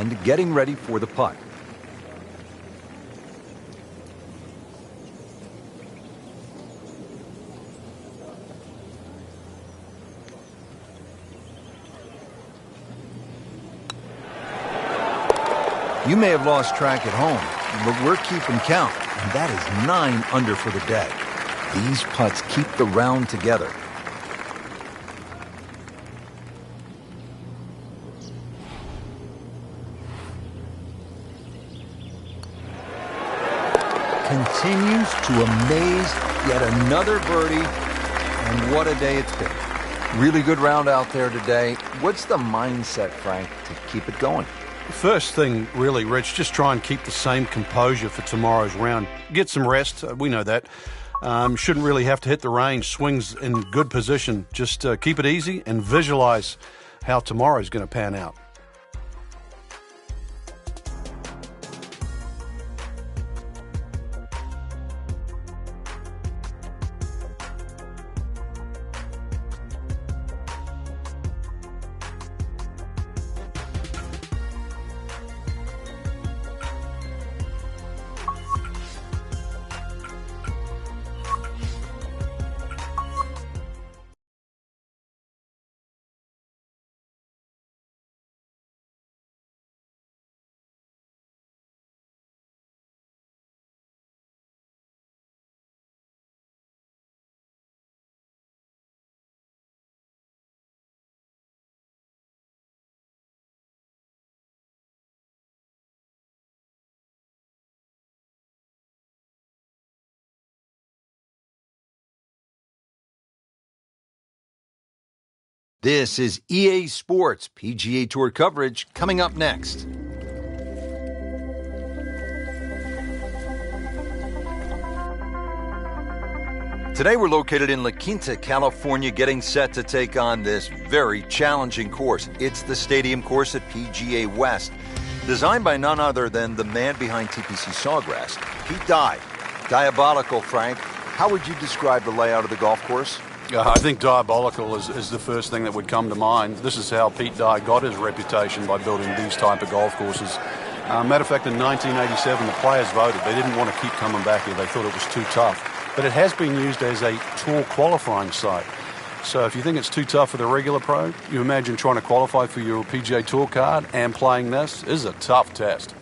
[SPEAKER 1] and getting ready for the putt. You may have lost track at home, but we're keeping count, and that is 9 under for the day. These putts keep the round together. Continues to amaze, yet another birdie, and what a day it's been. Really good round out there today. What's the mindset, Frank, to keep it going?
[SPEAKER 2] First thing, really, Rich, just try and keep the same composure for tomorrow's round. Get some rest, we know that. Shouldn't really have to hit the range. Swings in good position. Just keep it easy and visualize how tomorrow's going to pan out.
[SPEAKER 1] This is EA Sports PGA Tour coverage coming up next. Today we're located in La Quinta, California, getting set to take on this very challenging course. It's the stadium course at PGA West, designed by none other than the man behind TPC Sawgrass, Pete Dye. Diabolical, Frank. How would you describe the layout of the golf course?
[SPEAKER 2] I think diabolical is the first thing that would come to mind. This is how Pete Dye got his reputation, by building these type of golf courses. Matter of fact, in 1987, the players voted. They didn't want to keep coming back here. They thought it was too tough. But it has been used as a tour qualifying site. So if you think it's too tough for the regular pro, you imagine trying to qualify for your PGA Tour card and playing this is a tough test.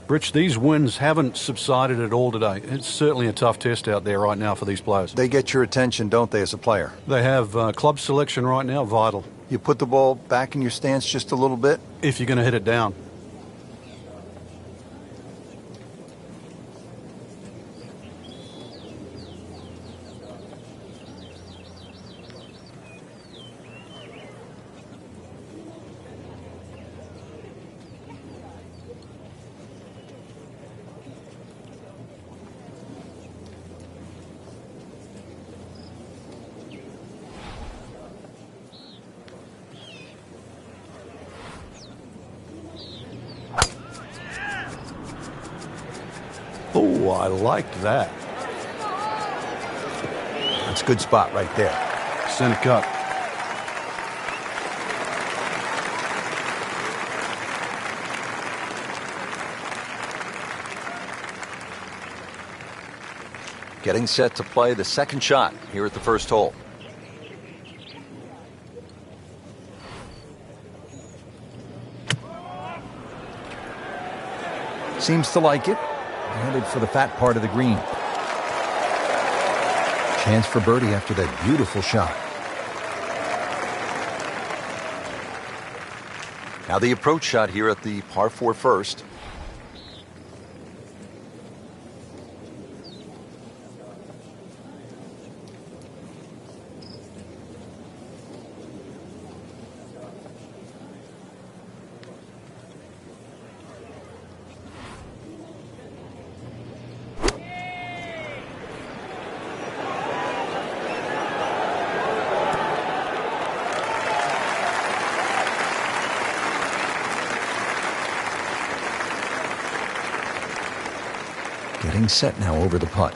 [SPEAKER 2] Rich, these winds haven't subsided at all today. It's certainly a tough test out there right now for these players.
[SPEAKER 1] They get your attention, don't they, as a player?
[SPEAKER 2] They have club selection right now, vital.
[SPEAKER 1] You put the ball back in your stance just a little bit?
[SPEAKER 2] If you're going to hit it down. Oh, I liked that.
[SPEAKER 1] That's a good spot right there.
[SPEAKER 2] Center cut.
[SPEAKER 1] Getting set to play the second shot here at the first hole. Seems to like it. Headed for the fat part of the green. Chance for birdie after that beautiful shot. Now the approach shot here at the par 4 first.
[SPEAKER 3] Getting set now over the putt.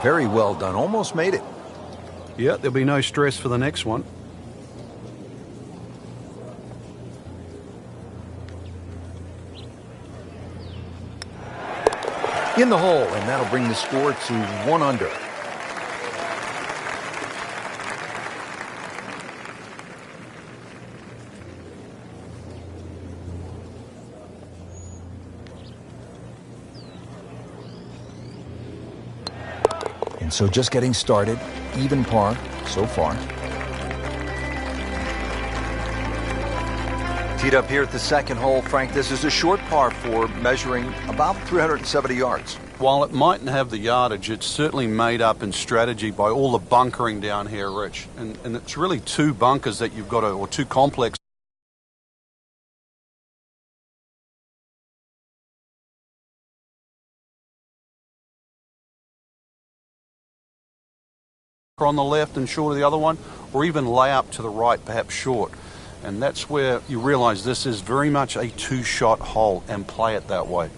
[SPEAKER 1] Very well done. Almost made it.
[SPEAKER 2] Yeah, there'll be no stress for the next one.
[SPEAKER 1] In the hole, and that'll bring the score to 1 under. And so just getting started, even par so far. Teed up here at the second hole, Frank, this is a short par 4 measuring about 370 yards.
[SPEAKER 2] While it mightn't have the yardage, it's certainly made up in strategy by all the bunkering down here, Rich. And it's really 2 bunkers that you've got to, or 2 complexes. On the left and short of the other one, or even lay up to the right, perhaps short. And that's where you realize this is very much a 2-shot hole, and play it that way.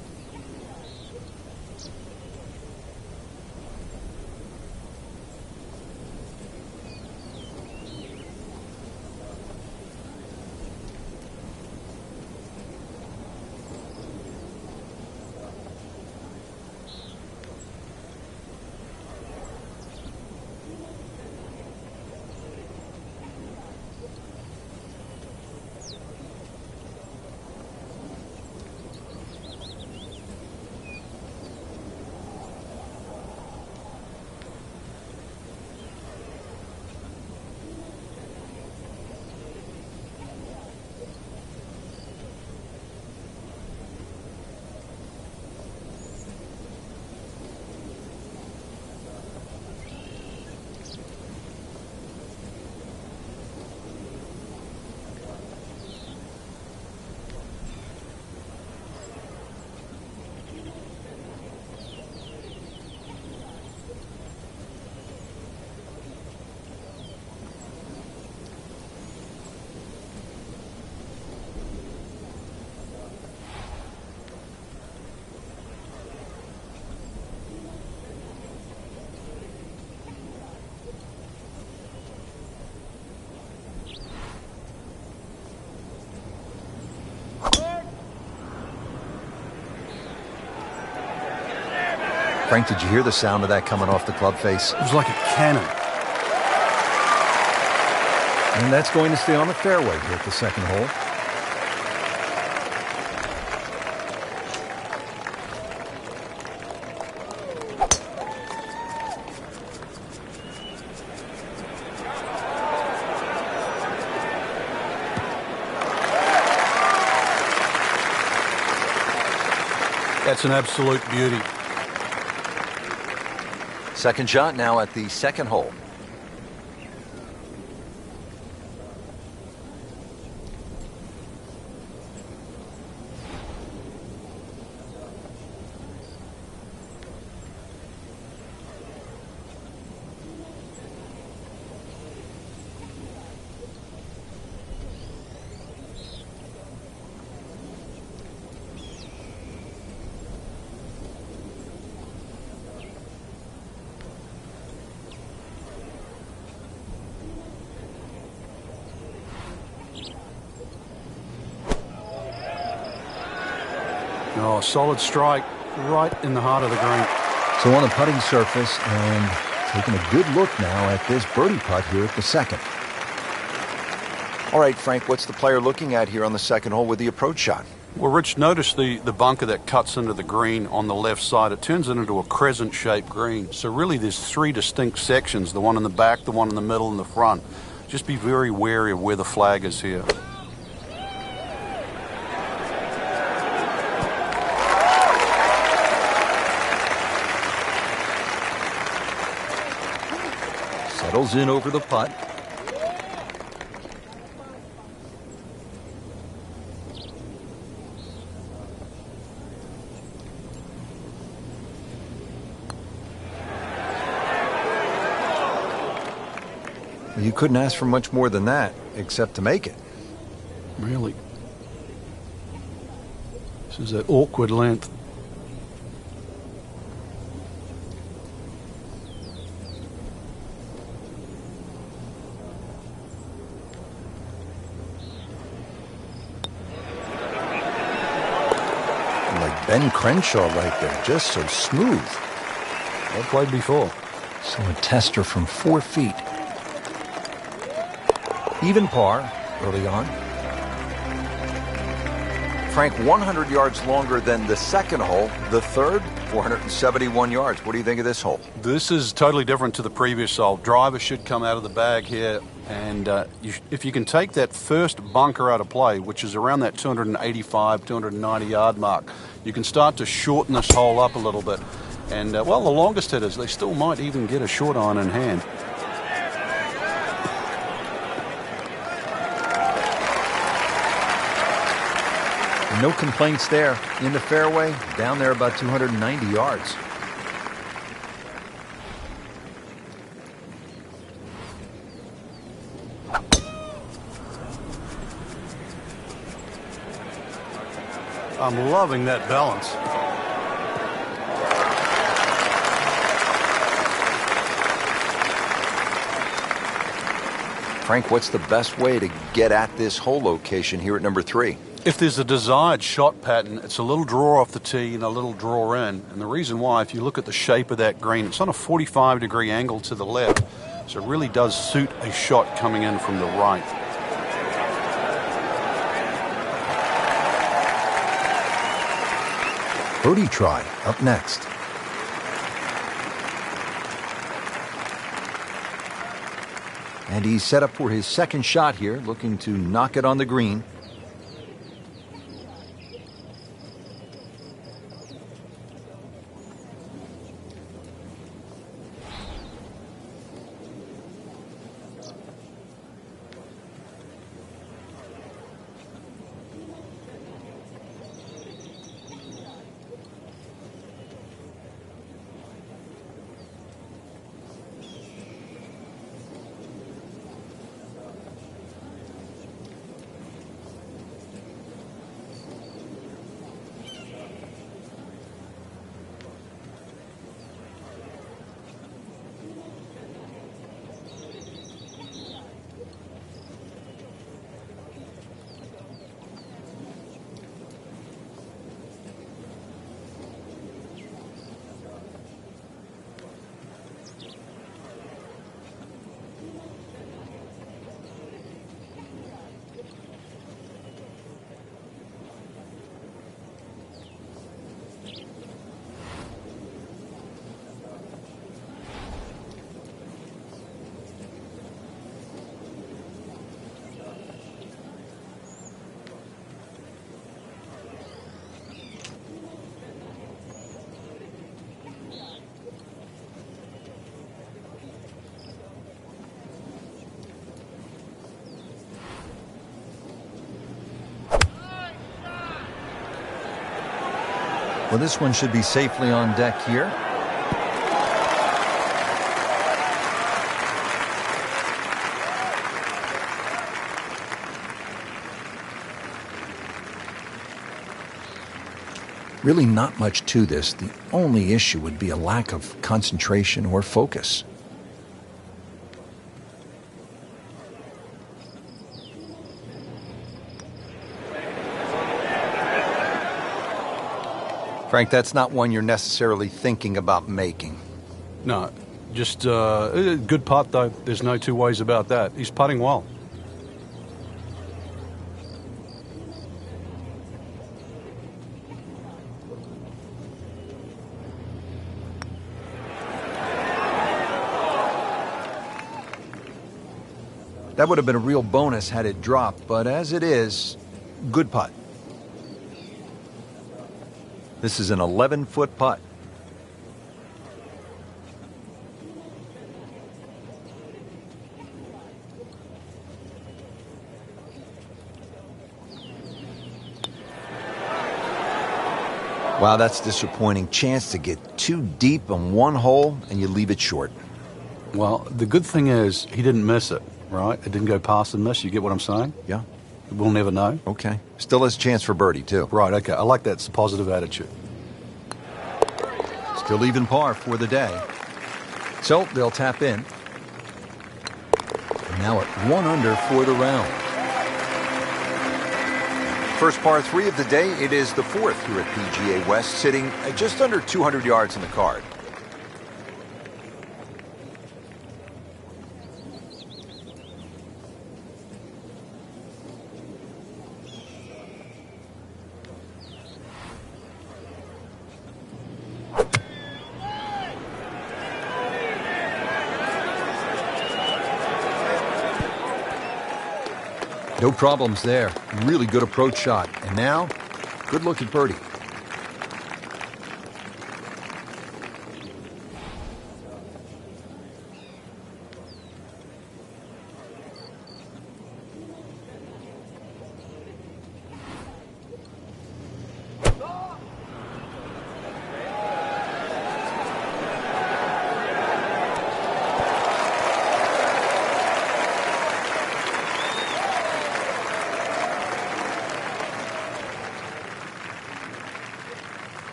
[SPEAKER 1] Frank, did you hear the sound of that coming off the club face?
[SPEAKER 2] It was like a cannon.
[SPEAKER 3] And that's going to stay on the fairway here at the second hole.
[SPEAKER 2] That's an absolute beauty.
[SPEAKER 1] Second shot now at the second hole.
[SPEAKER 2] Oh, solid strike right in the heart of the green.
[SPEAKER 3] So on the putting surface, and taking a good look now at this birdie putt here at the second.
[SPEAKER 1] All right, Frank, what's the player looking at here on the second hole with the approach shot?
[SPEAKER 2] Well, Rich, notice the bunker that cuts into the green on the left side. It turns it into a crescent-shaped green. So really there's three distinct sections, the one in the back, the one in the middle, and the front. Just be very wary of where the flag is here.
[SPEAKER 3] Settles in over the putt.
[SPEAKER 1] You couldn't ask for much more than that, except to make it.
[SPEAKER 2] Really? This is an awkward length.
[SPEAKER 1] Like Ben Crenshaw right there, just so smooth.
[SPEAKER 2] Well played before.
[SPEAKER 3] So a tester from 4 feet. Even par early on.
[SPEAKER 1] Frank, 100 yards longer than the second hole. The third, 471 yards. What do you think of this hole?
[SPEAKER 2] This is totally different to the previous hole. Driver should come out of the bag here, and if you can take that first bunker out of play, which is around that 285, 290 yard mark, you can start to shorten this hole up a little bit. And, well, the longest hitters, they still might even get a short iron in hand.
[SPEAKER 3] No complaints there. In the fairway, down there about 290 yards.
[SPEAKER 2] I'm loving that balance.
[SPEAKER 1] Frank, what's the best way to get at this hole location here at number 3?
[SPEAKER 2] If there's a desired shot pattern, it's a little draw off the tee and a little draw in. And the reason why, if you look at the shape of that green, it's on a 45-degree angle to the left. So it really does suit a shot coming in from the right.
[SPEAKER 3] Birdie try up next. And he's set up for his second shot here, looking to knock it on the green. Well, this one should be safely on deck here. Really not much to this. The only issue would be a lack of concentration or focus. Frank, that's not one you're necessarily thinking about making.
[SPEAKER 2] No, just a good putt, though. There's no two ways about that. He's putting well.
[SPEAKER 3] That would have been a real bonus had it dropped, but as it is, good putt.
[SPEAKER 1] This is an 11-foot putt. Wow, that's disappointing. Chance to get too deep on one hole, and you leave it short.
[SPEAKER 2] Well, the good thing is he didn't miss it, right? It didn't go past and miss. You get what I'm saying?
[SPEAKER 1] Yeah.
[SPEAKER 2] We'll never know.
[SPEAKER 1] Okay. Still has a chance for birdie, too.
[SPEAKER 2] Right, okay. I like that. It's a positive attitude.
[SPEAKER 3] Still even par for the day. So they'll tap in. And now at 1 under for the round.
[SPEAKER 1] First par 3 of the day. It is the 4th here at PGA West, sitting at just under 200 yards in the card.
[SPEAKER 3] No problems there. Really good approach shot. And now, good look at birdie.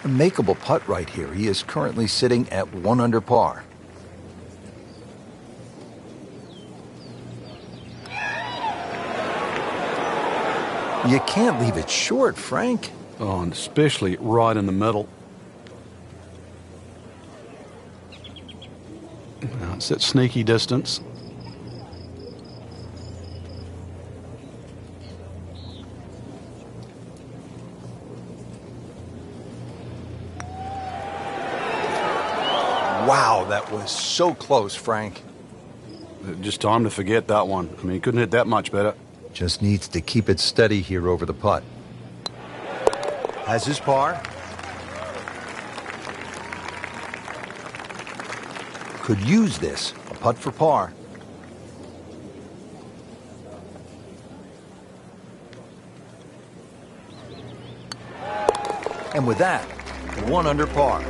[SPEAKER 1] A makeable putt right here. He is currently sitting at 1 under par. You can't leave it short, Frank.
[SPEAKER 2] Oh, and especially right in the middle. Now it's that sneaky distance.
[SPEAKER 1] Wow, that was so close, Frank.
[SPEAKER 2] Just time to forget that one. I mean, he couldn't hit that much better.
[SPEAKER 3] Just needs to keep it steady here over the putt. Has his par. Could use this. A putt for par. And with that, 1 under par.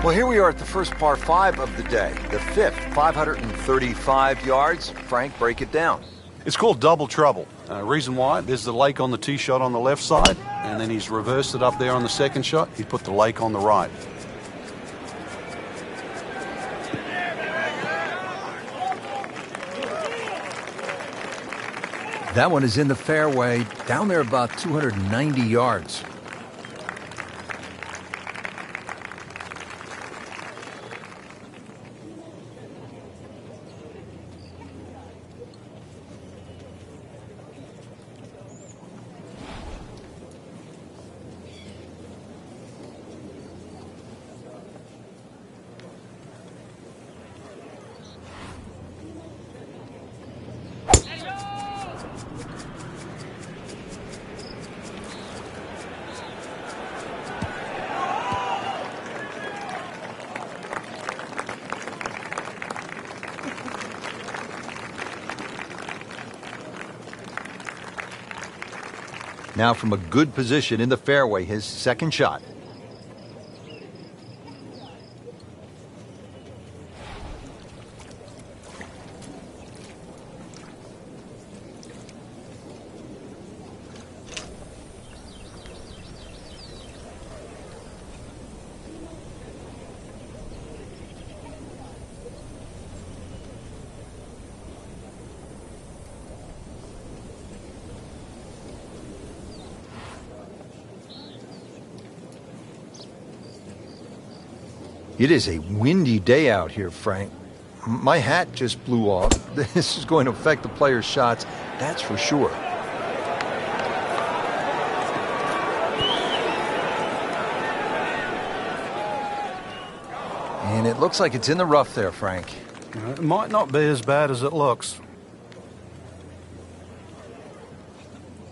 [SPEAKER 3] Well, here we are at the first par 5 of the day, the 5th, 535 yards. Frank, break it down.
[SPEAKER 2] It's called double trouble. Reason why, there's the lake on the tee shot on the left side, and then he's reversed it up there on the second shot. He put the lake on the right.
[SPEAKER 3] That one is in the fairway, down there about 290 yards. Now from a good position in the fairway, his second shot. It is a windy day out here, Frank. My hat just blew off. This is going to affect the players' shots, that's for sure. And
[SPEAKER 1] it looks like it's in the rough there, Frank.
[SPEAKER 2] It might not be as bad as it looks.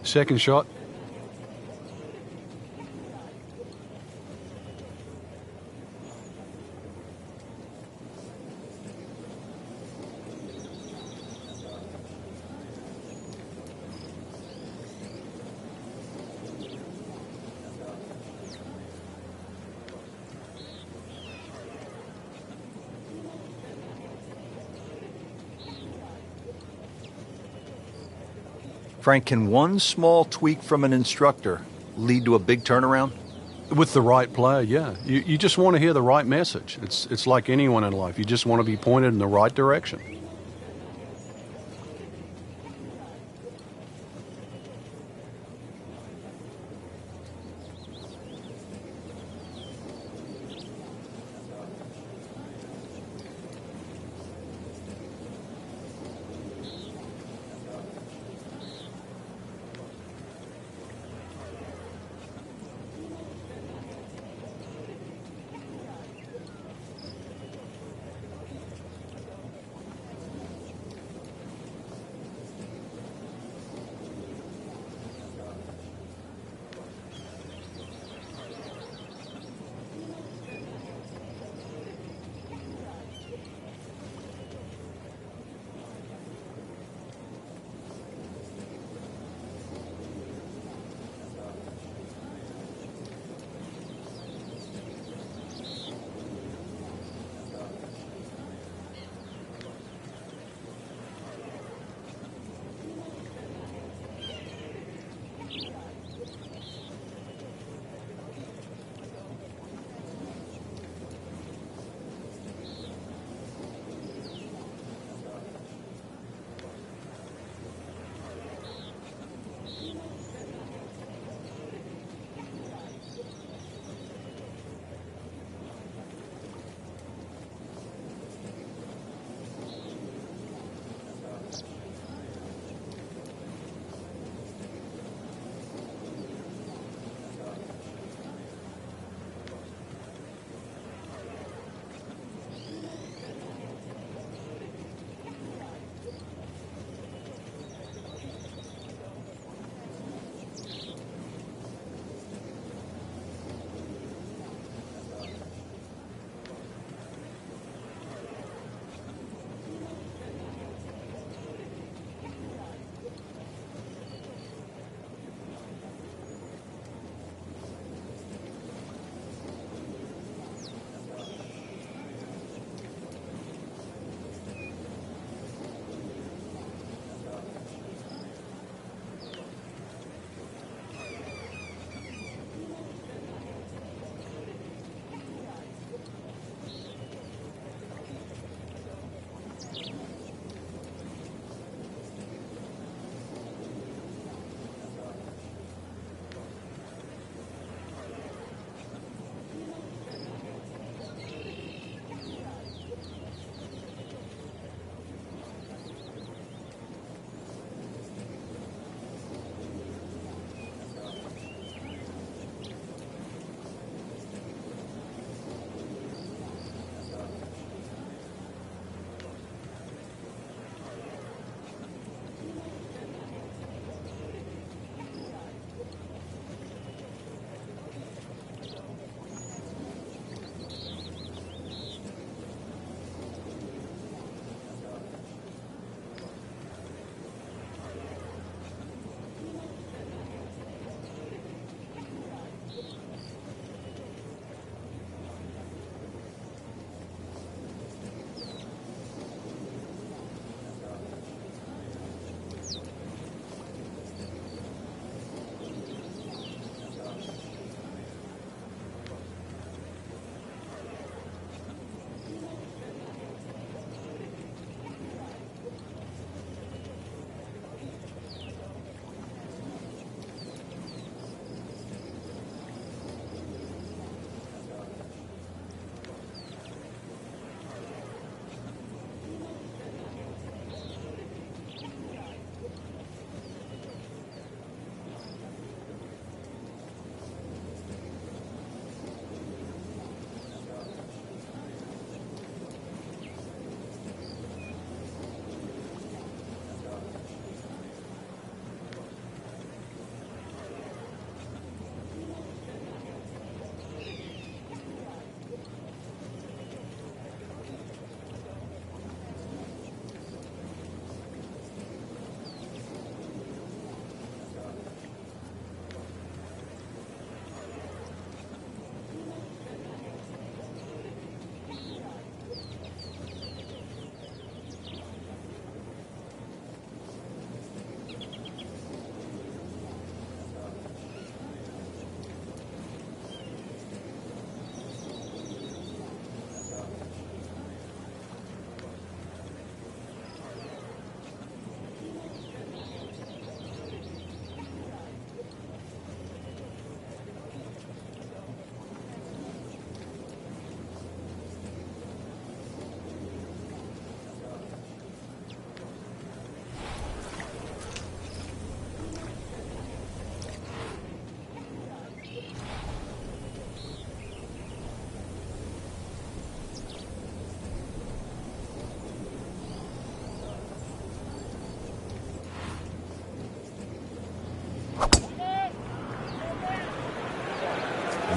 [SPEAKER 2] Second shot.
[SPEAKER 1] Frank, can one small tweak from an instructor lead to a big turnaround?
[SPEAKER 2] With the right player, yeah. You just want to hear the right message. It's like anyone in life. You just want to be pointed in the right direction.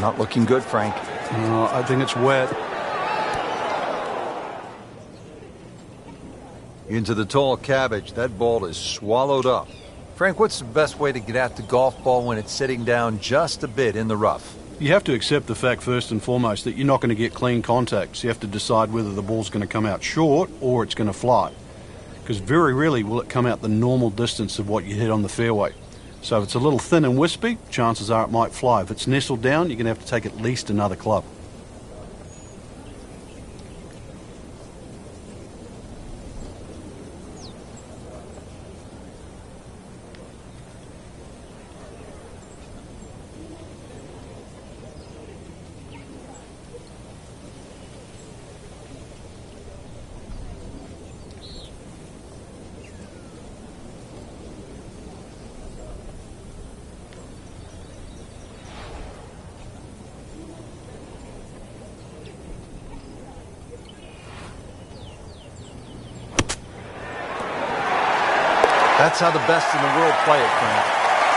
[SPEAKER 1] Not looking good, Frank.
[SPEAKER 2] I think it's wet.
[SPEAKER 1] Into the tall cabbage. That ball is swallowed up. Frank, what's the best way to get at the golf ball when it's sitting down just a bit in the rough?
[SPEAKER 2] You have to accept the fact, first and foremost, that you're not going to get clean contacts. You have to decide whether the ball's going to come out short or it's going to fly. Because very rarely will it come out the normal distance of what you hit on the fairway. So if it's a little thin and wispy, chances are it might fly. If it's nestled down, you're going to have to take at least another club.
[SPEAKER 1] That's how the best in the world play it, Frank.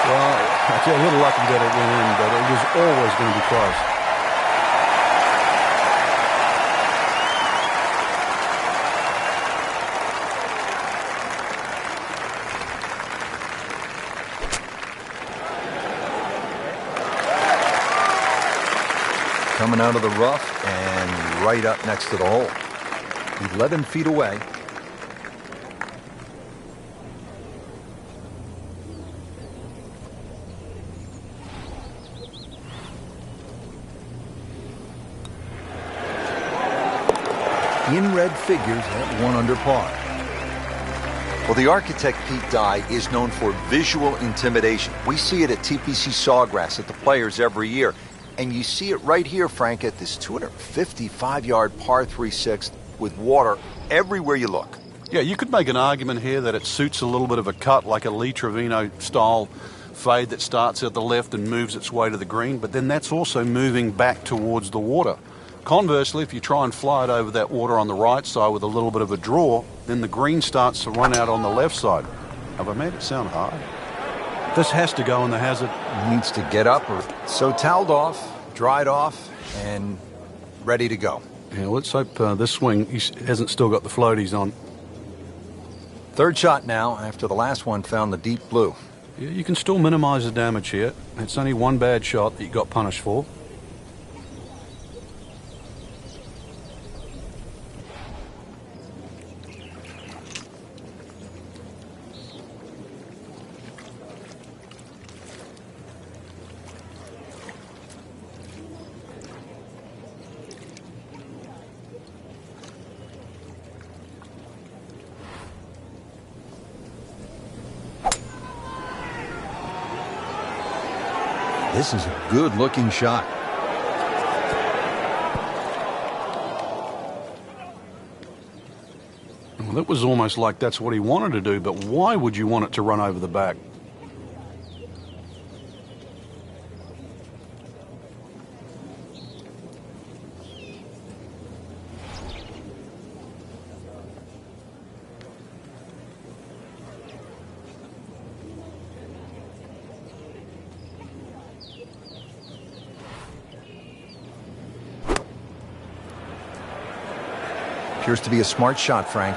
[SPEAKER 2] Well, I feel a little lucky that it went in, but it was always going to be close.
[SPEAKER 1] Coming out of the rough and right up next to the hole. 11 feet away. In red figures at 1 under par. Well, the architect Pete Dye is known for visual intimidation. We see it at TPC Sawgrass at the Players every year. And you see it right here, Frank, at this 255-yard par 3/6 with water everywhere you look.
[SPEAKER 2] Yeah, you could make an argument here that it suits a little bit of a cut, like a Lee Trevino-style fade that starts at the left and moves its way to the green, but then that's also moving back towards the water. Conversely, if you try and fly it over that water on the right side with a little bit of a draw, then the green starts to run out on the left side. Have I made it sound hard? This has to go in the hazard.
[SPEAKER 1] Needs to get up or so toweled off, dried off, and ready to go.
[SPEAKER 2] Yeah, let's hope this swing he hasn't still got the floaties on.
[SPEAKER 1] Third shot now after the last one found the deep blue.
[SPEAKER 2] Yeah, you can still minimize the damage here. It's only one bad shot that you got punished for.
[SPEAKER 1] This is a good-looking shot.
[SPEAKER 2] Well, it was almost like that's what he wanted to do, but why would you want it to run over the back?
[SPEAKER 1] Appears to be a smart shot, Frank.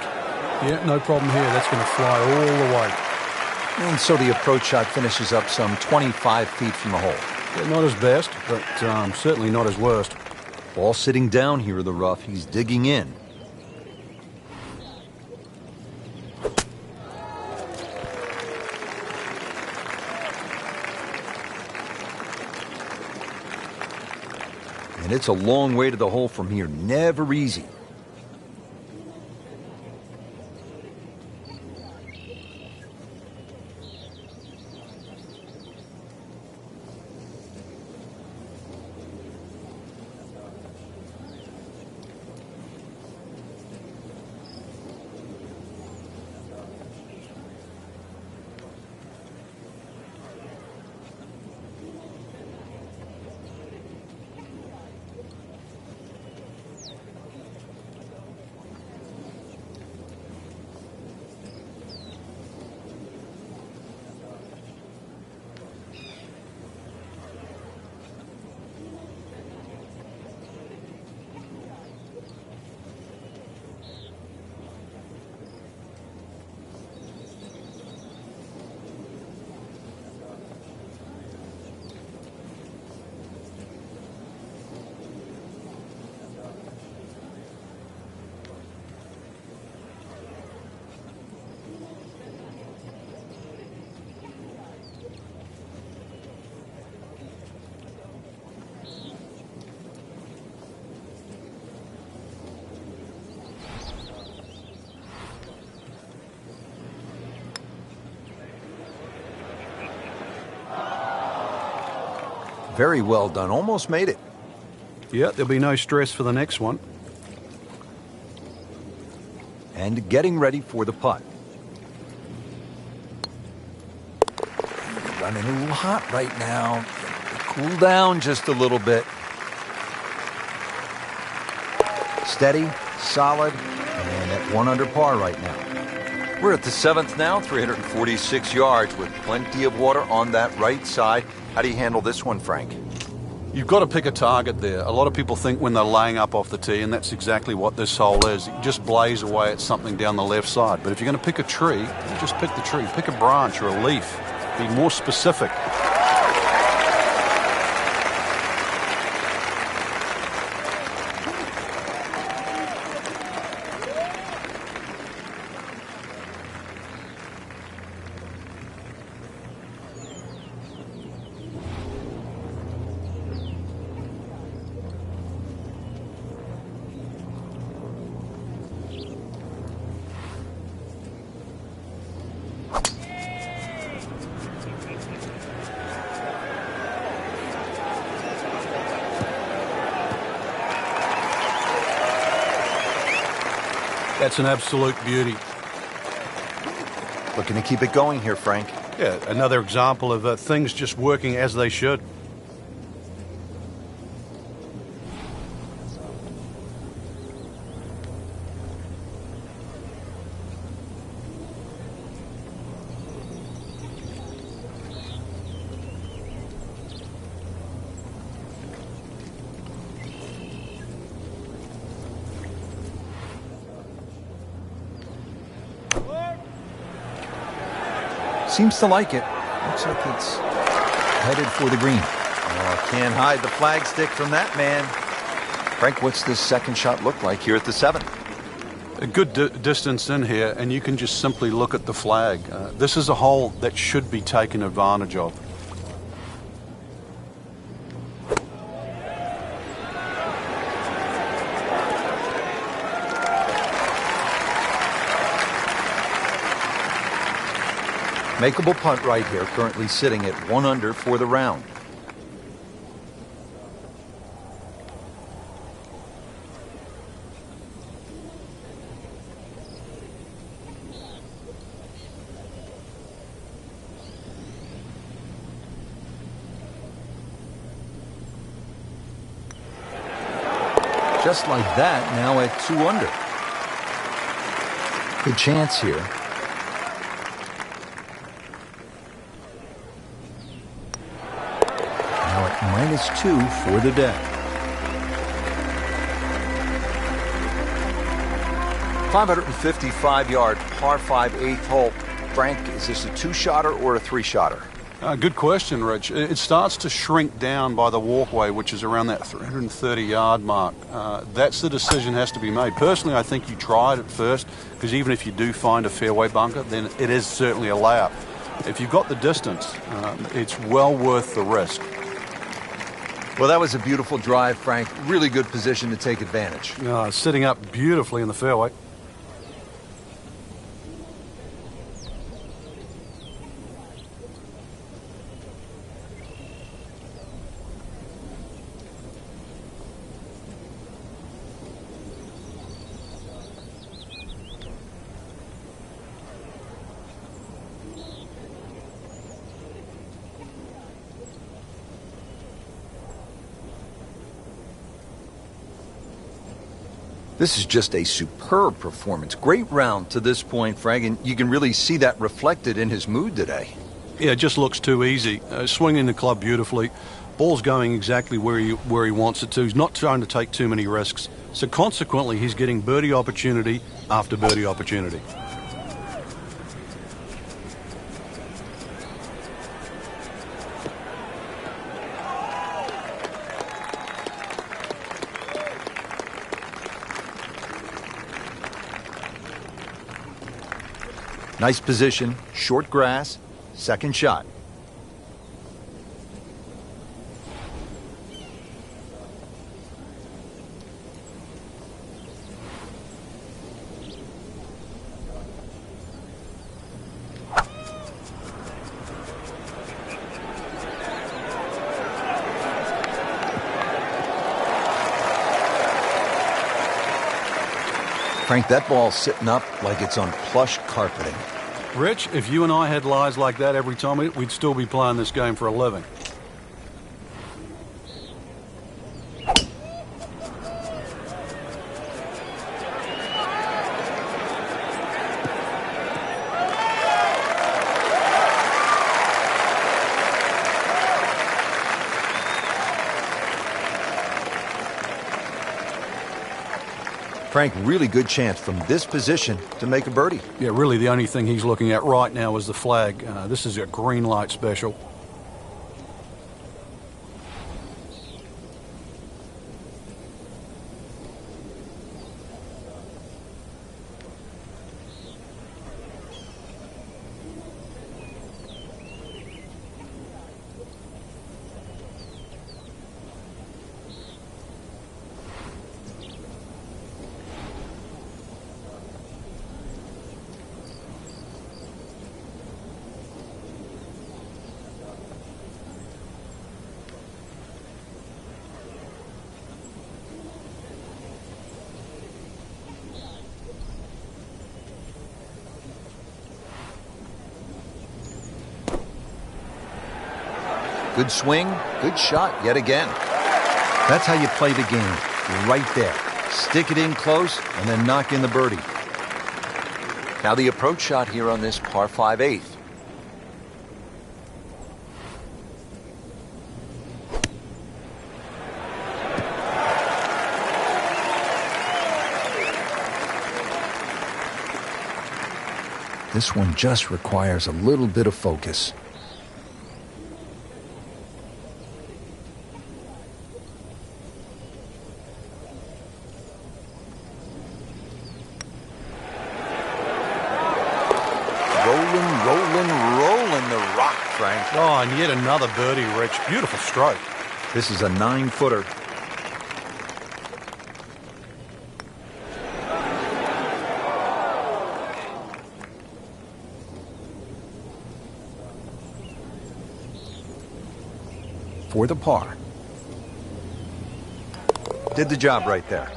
[SPEAKER 2] Yeah, no problem here. That's going to fly all the way.
[SPEAKER 1] And so the approach shot finishes up some 25 feet from the hole.
[SPEAKER 2] Yeah, not his best, but certainly not his worst.
[SPEAKER 1] Ball sitting down here in the rough. He's digging in. And it's a long way to the hole from here. Never easy. Very well done. Almost made it.
[SPEAKER 2] Yeah, there'll be no stress for the next one.
[SPEAKER 1] And getting ready for the putt. Running a little hot right now. Cool down just a little bit. Steady, solid, and at 1 under par right now. We're at the 7th now, 346 yards with plenty of water on that right side. How do you handle this one, Frank?
[SPEAKER 2] You've got to pick a target there. A lot of people think when they're laying up off the tee, and that's exactly what this hole is. You just blaze away at something down the left side. But if you're going to pick a tree, you just pick the tree. Pick a branch or a leaf. Be more specific. That's an absolute beauty.
[SPEAKER 1] Looking to keep it going here, Frank.
[SPEAKER 2] Yeah, another example of things just working as they should.
[SPEAKER 1] Seems to like it. Looks like it's headed for the green. Oh, can't hide the flagstick from that man. Frank, what's this second shot look like here at the 7th?
[SPEAKER 2] A good distance in here, and you can just simply look at the flag. This is a hole that should be taken advantage of.
[SPEAKER 1] Makeable punt right here, currently sitting at 1 under for the round. Just like that, now at 2 under. Good chance here. -2 for the day. 555-yard par 5 8th hole. Frank, is this a 2-shotter or a 3-shotter?
[SPEAKER 2] Good question, Rich. It starts to shrink down by the walkway, which is around that 330-yard mark. That's the decision has to be made. Personally, I think you try it at first, because even if you do find a fairway bunker, then it is certainly a layup. If you've got the distance, it's well worth the risk.
[SPEAKER 1] Well, that was a beautiful drive, Frank. Really good position to take advantage.
[SPEAKER 2] Sitting up beautifully in the fairway.
[SPEAKER 1] This is just a superb performance. Great round to this point, Frank, and you can really see that reflected in his mood today.
[SPEAKER 2] Yeah, it just looks too easy. Swinging the club beautifully. Ball's going exactly where he wants it to. He's not trying to take too many risks. So consequently, he's getting birdie opportunity after birdie opportunity.
[SPEAKER 1] Nice position, short grass, second shot. Frank, that ball's sitting up like it's on plush carpeting.
[SPEAKER 2] Rich, if you and I had lies like that every time, we'd still be playing this game for a living.
[SPEAKER 1] Frank, really good chance from this position to make a birdie.
[SPEAKER 2] Yeah, really the only thing he's looking at right now is the flag. This is a green light special.
[SPEAKER 1] Good swing, good shot yet again. That's how you play the game, right there. Stick it in close and then knock in the birdie. Now the approach shot here on this par 5/8. This one just requires a little bit of focus. Rolling the rock, Frank.
[SPEAKER 2] Oh, and yet another birdie, Rich. Beautiful stroke.
[SPEAKER 1] This is a 9-footer. For the par. Did the job right there.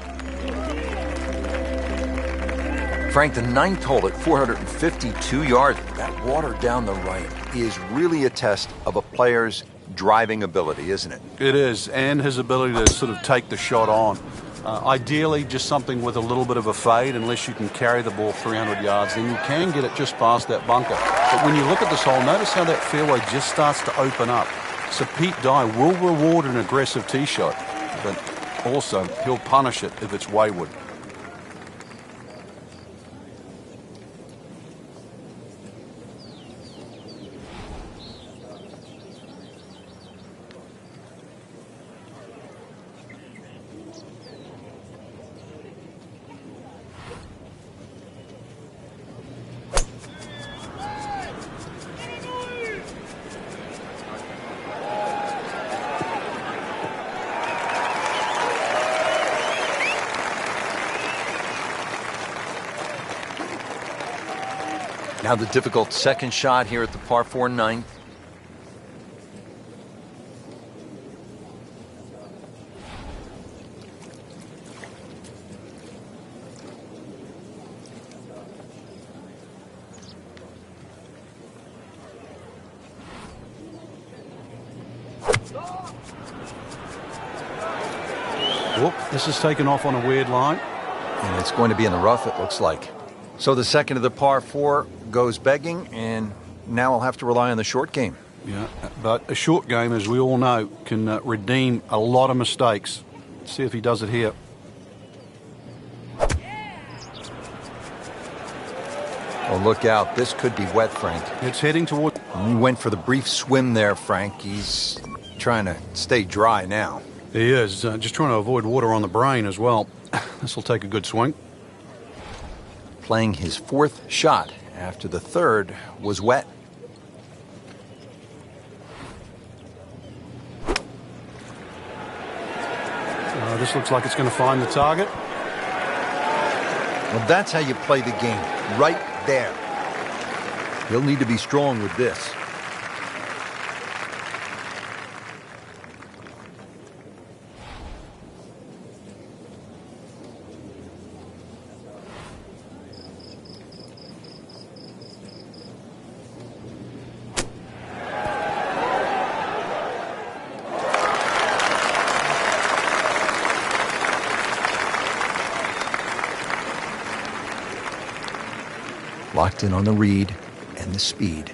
[SPEAKER 1] Frank, the 9th hole at 452 yards. That water down the right is really a test of a player's driving ability, isn't it?
[SPEAKER 2] It is, and his ability to sort of take the shot on. Ideally, just something with a little bit of a fade, unless you can carry the ball 300 yards. Then you can get it just past that bunker. But when you look at this hole, notice how that fairway just starts to open up. So Pete Dye will reward an aggressive tee shot, but also he'll punish it if it's wayward.
[SPEAKER 1] Now the difficult second shot here at the par 4 9th.
[SPEAKER 2] Whoop, this is taken off on a weird line.
[SPEAKER 1] And it's going to be in the rough, it looks like. So the second of the par 4 goes begging, and now I'll have to rely on the short game.
[SPEAKER 2] Yeah, but a short game, as we all know, can redeem a lot of mistakes. Let's see if he does it here.
[SPEAKER 1] Oh, look out. This could be wet, Frank.
[SPEAKER 2] It's heading toward...
[SPEAKER 1] He went for the brief swim there, Frank. He's trying to stay dry now.
[SPEAKER 2] He is, just trying to avoid water on the brain as well. This will take a good swing.
[SPEAKER 1] Playing his 4th shot after the 3rd was wet.
[SPEAKER 2] This looks like it's going to find the target.
[SPEAKER 1] Well, that's how you play the game, right there. He'll need to be strong with this. locked in on the read and the speed.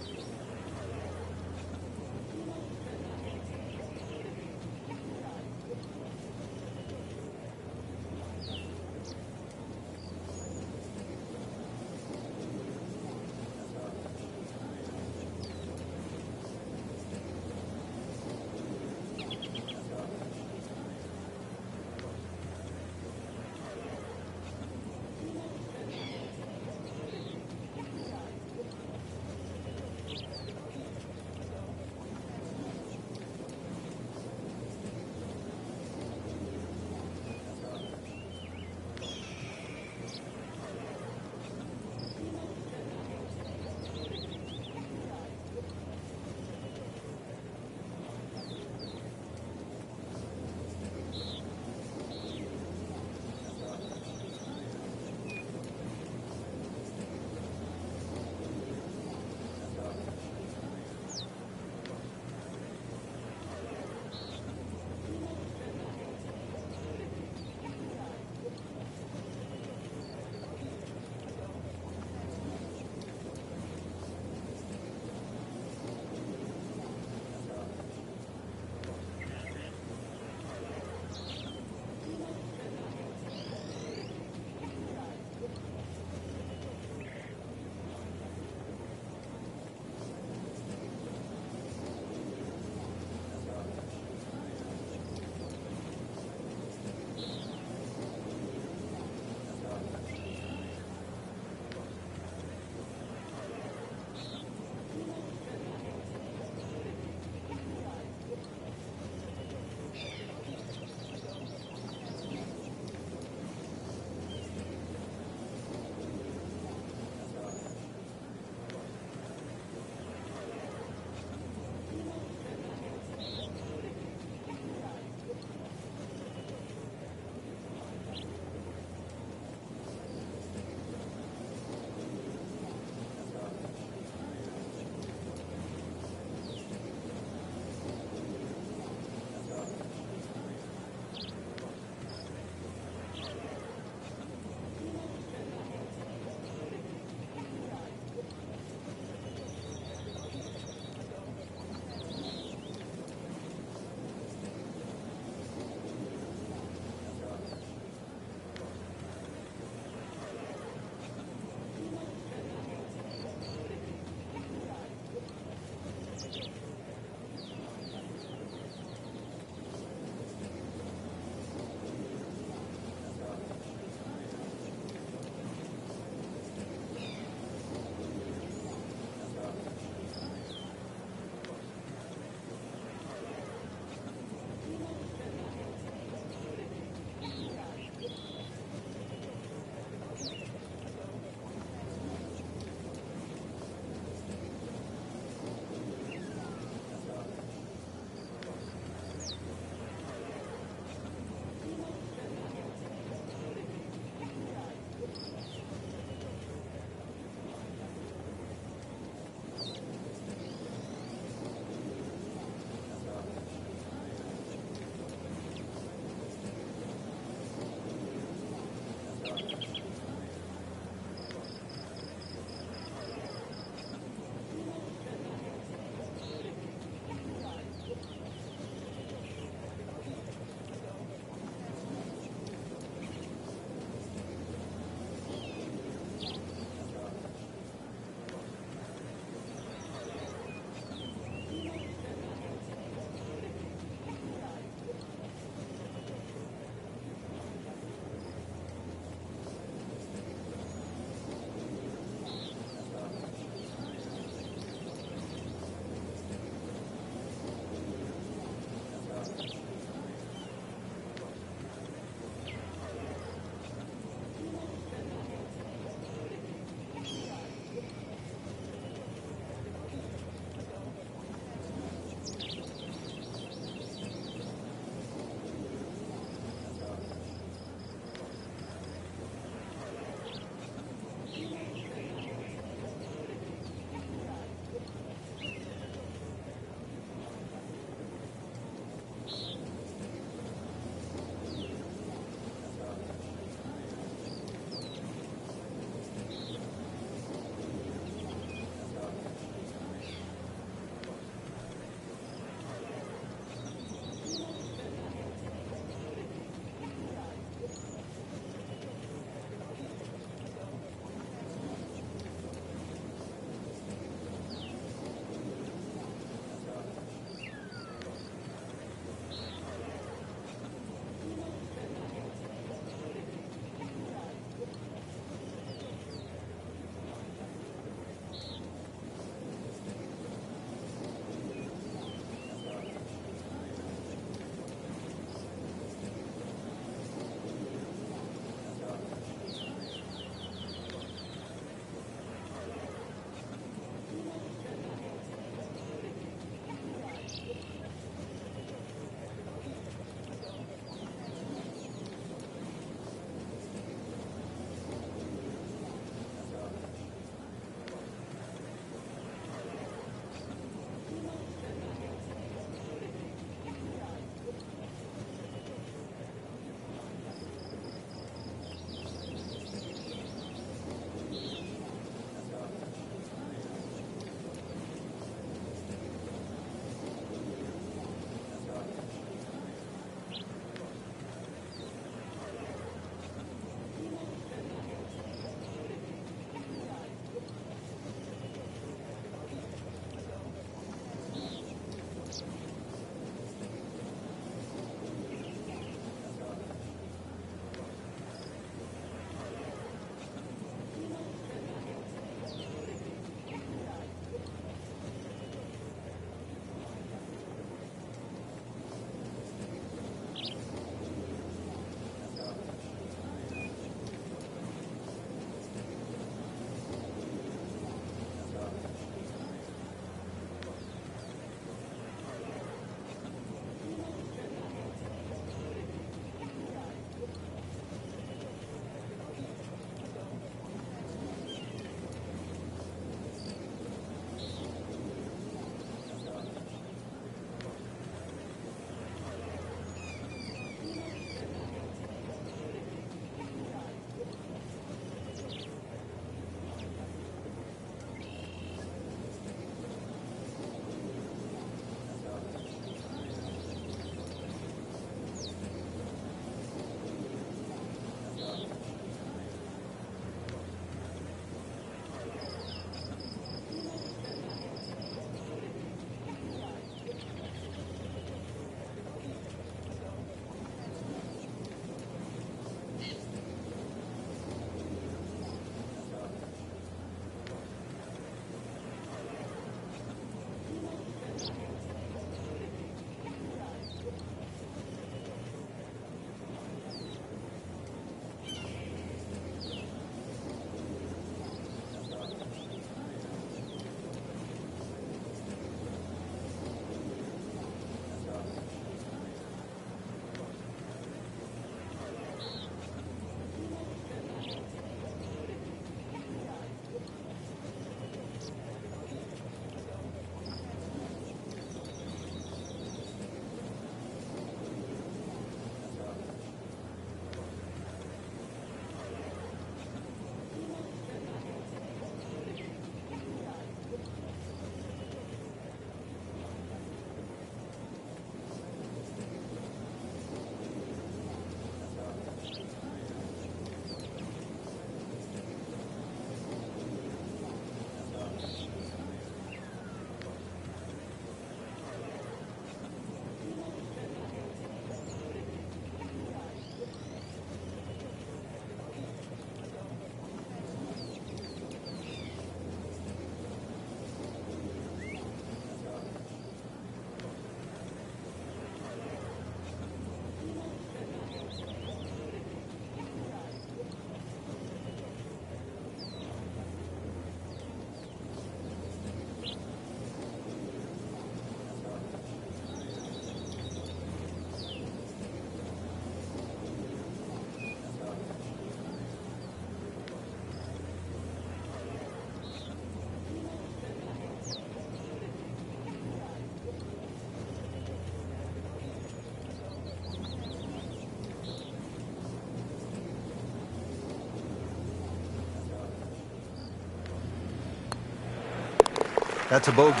[SPEAKER 1] That's a bogey.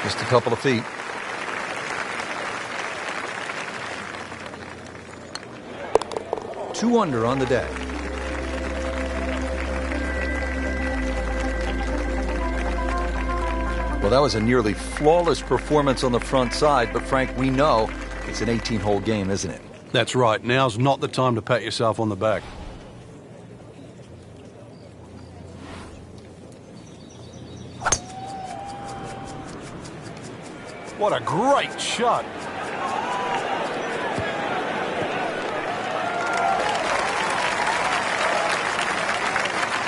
[SPEAKER 1] Just a couple of feet. Two under on the day. Well, that was a nearly flawless performance on the front side, but Frank, we know it's an 18-hole game, isn't it?
[SPEAKER 2] That's right. Now's not the time to pat yourself on the back. What a great shot.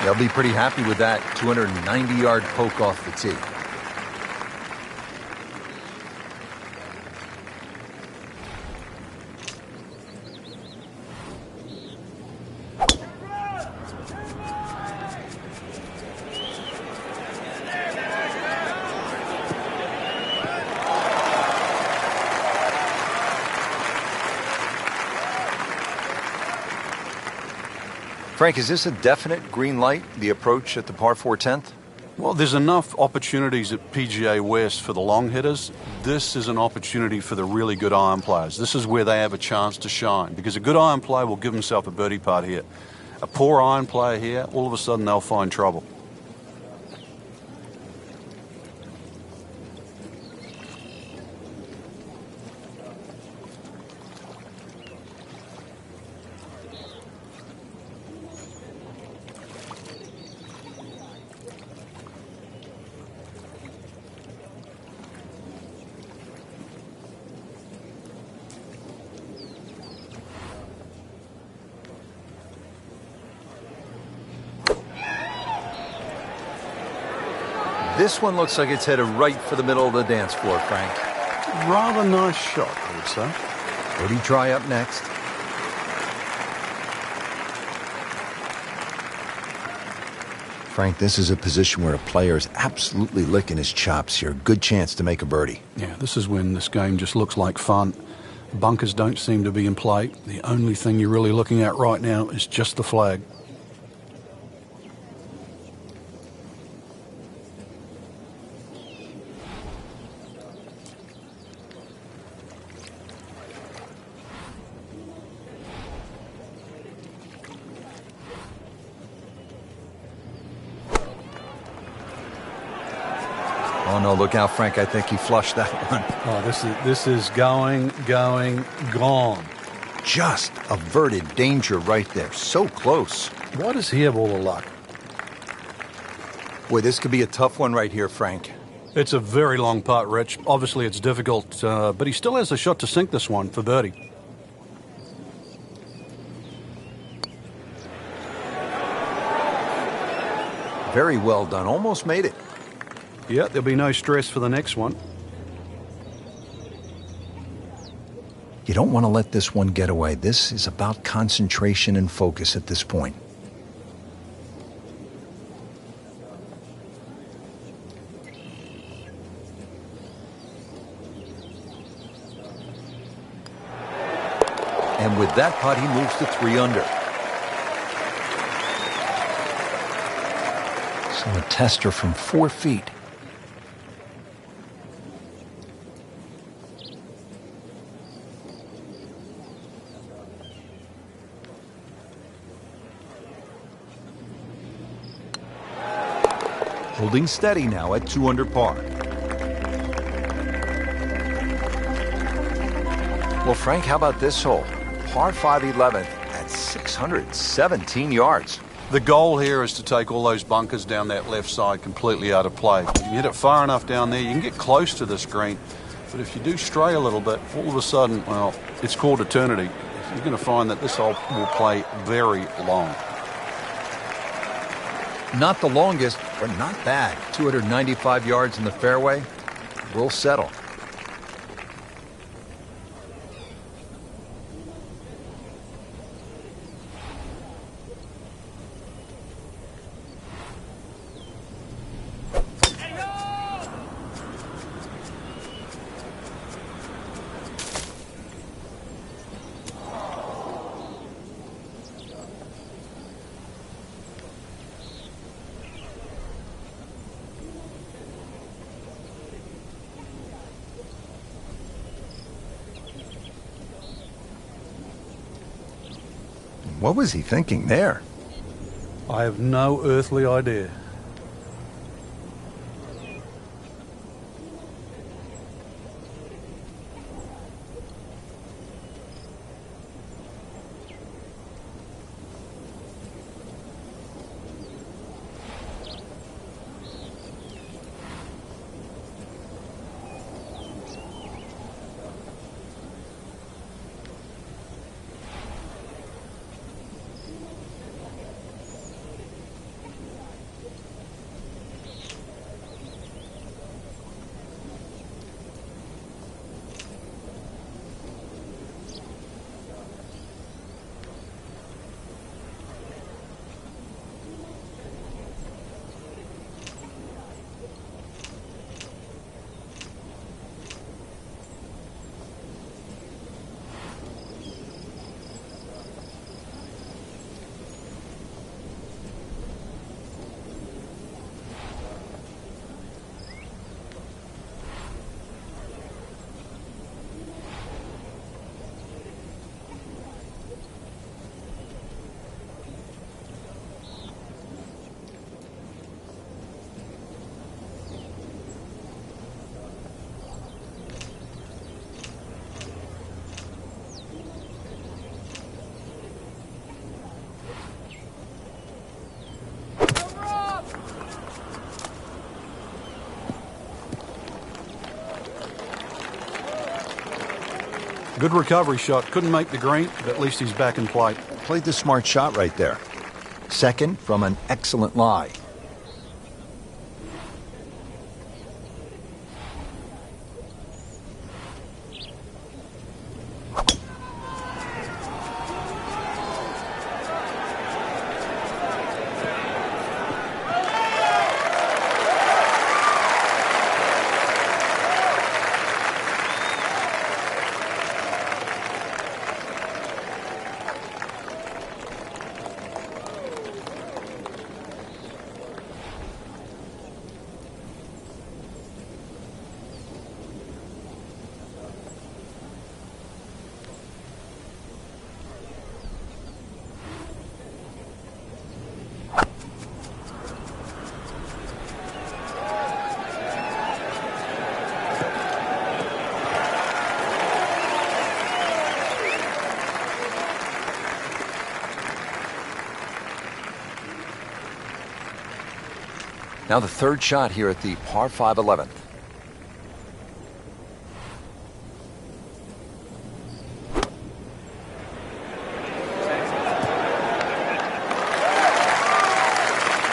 [SPEAKER 1] They'll be pretty happy with that 290-yard poke off the tee. Frank, is this a definite green light, the approach at the par 4 10th?
[SPEAKER 2] Well, there's enough opportunities at PGA West for the long hitters. This is an opportunity for the really good iron players. This is where they have a chance to shine, because a good iron player will give himself a birdie putt here. A poor iron player here, all of a sudden they'll find trouble.
[SPEAKER 1] This one looks like it's headed right for the middle of the dance floor, Frank.
[SPEAKER 2] Rather nice shot, I would say.
[SPEAKER 1] Birdie try up next. Frank, this is a position where a player is absolutely licking his chops here. Good chance to make a birdie.
[SPEAKER 2] Yeah, this is when this game just looks like fun. Bunkers don't seem to be in play. The only thing you're really looking at right now is just the flag.
[SPEAKER 1] Oh, no, look out, Frank. I think he flushed that one.
[SPEAKER 2] Oh, this is going, gone.
[SPEAKER 1] Just averted danger right there. So close.
[SPEAKER 2] Why does he have all the luck?
[SPEAKER 1] Boy, this could be a tough one right here, Frank.
[SPEAKER 2] It's a very long putt, Rich. Obviously, it's difficult, but he still has a shot to sink this one for birdie.
[SPEAKER 1] Very well done. Almost made it.
[SPEAKER 2] Yeah, there'll be no stress for the next one.
[SPEAKER 1] You don't want to let this one get away. This is about concentration and focus at this point. And with that putt, he moves to 3 under. So a tester from 4 feet. Holding steady now at 2 under par. Well, Frank, how about this hole? Par 5 11th at 617 yards.
[SPEAKER 2] The goal here is to take all those bunkers down that left side completely out of play. If you hit it far enough down there, you can get close to this green. But if you do stray a little bit, all of a sudden, well, it's called eternity. You're going to find that this hole will play very long.
[SPEAKER 1] Not the longest, but not bad. 295 yards in the fairway. We'll settle.
[SPEAKER 3] What was he thinking there?
[SPEAKER 2] I have no earthly idea. Good recovery shot. Couldn't make the green, but at least he's back in play.
[SPEAKER 1] Played the smart shot right there. Second from an excellent lie. Now the third shot here at the par 5 11th.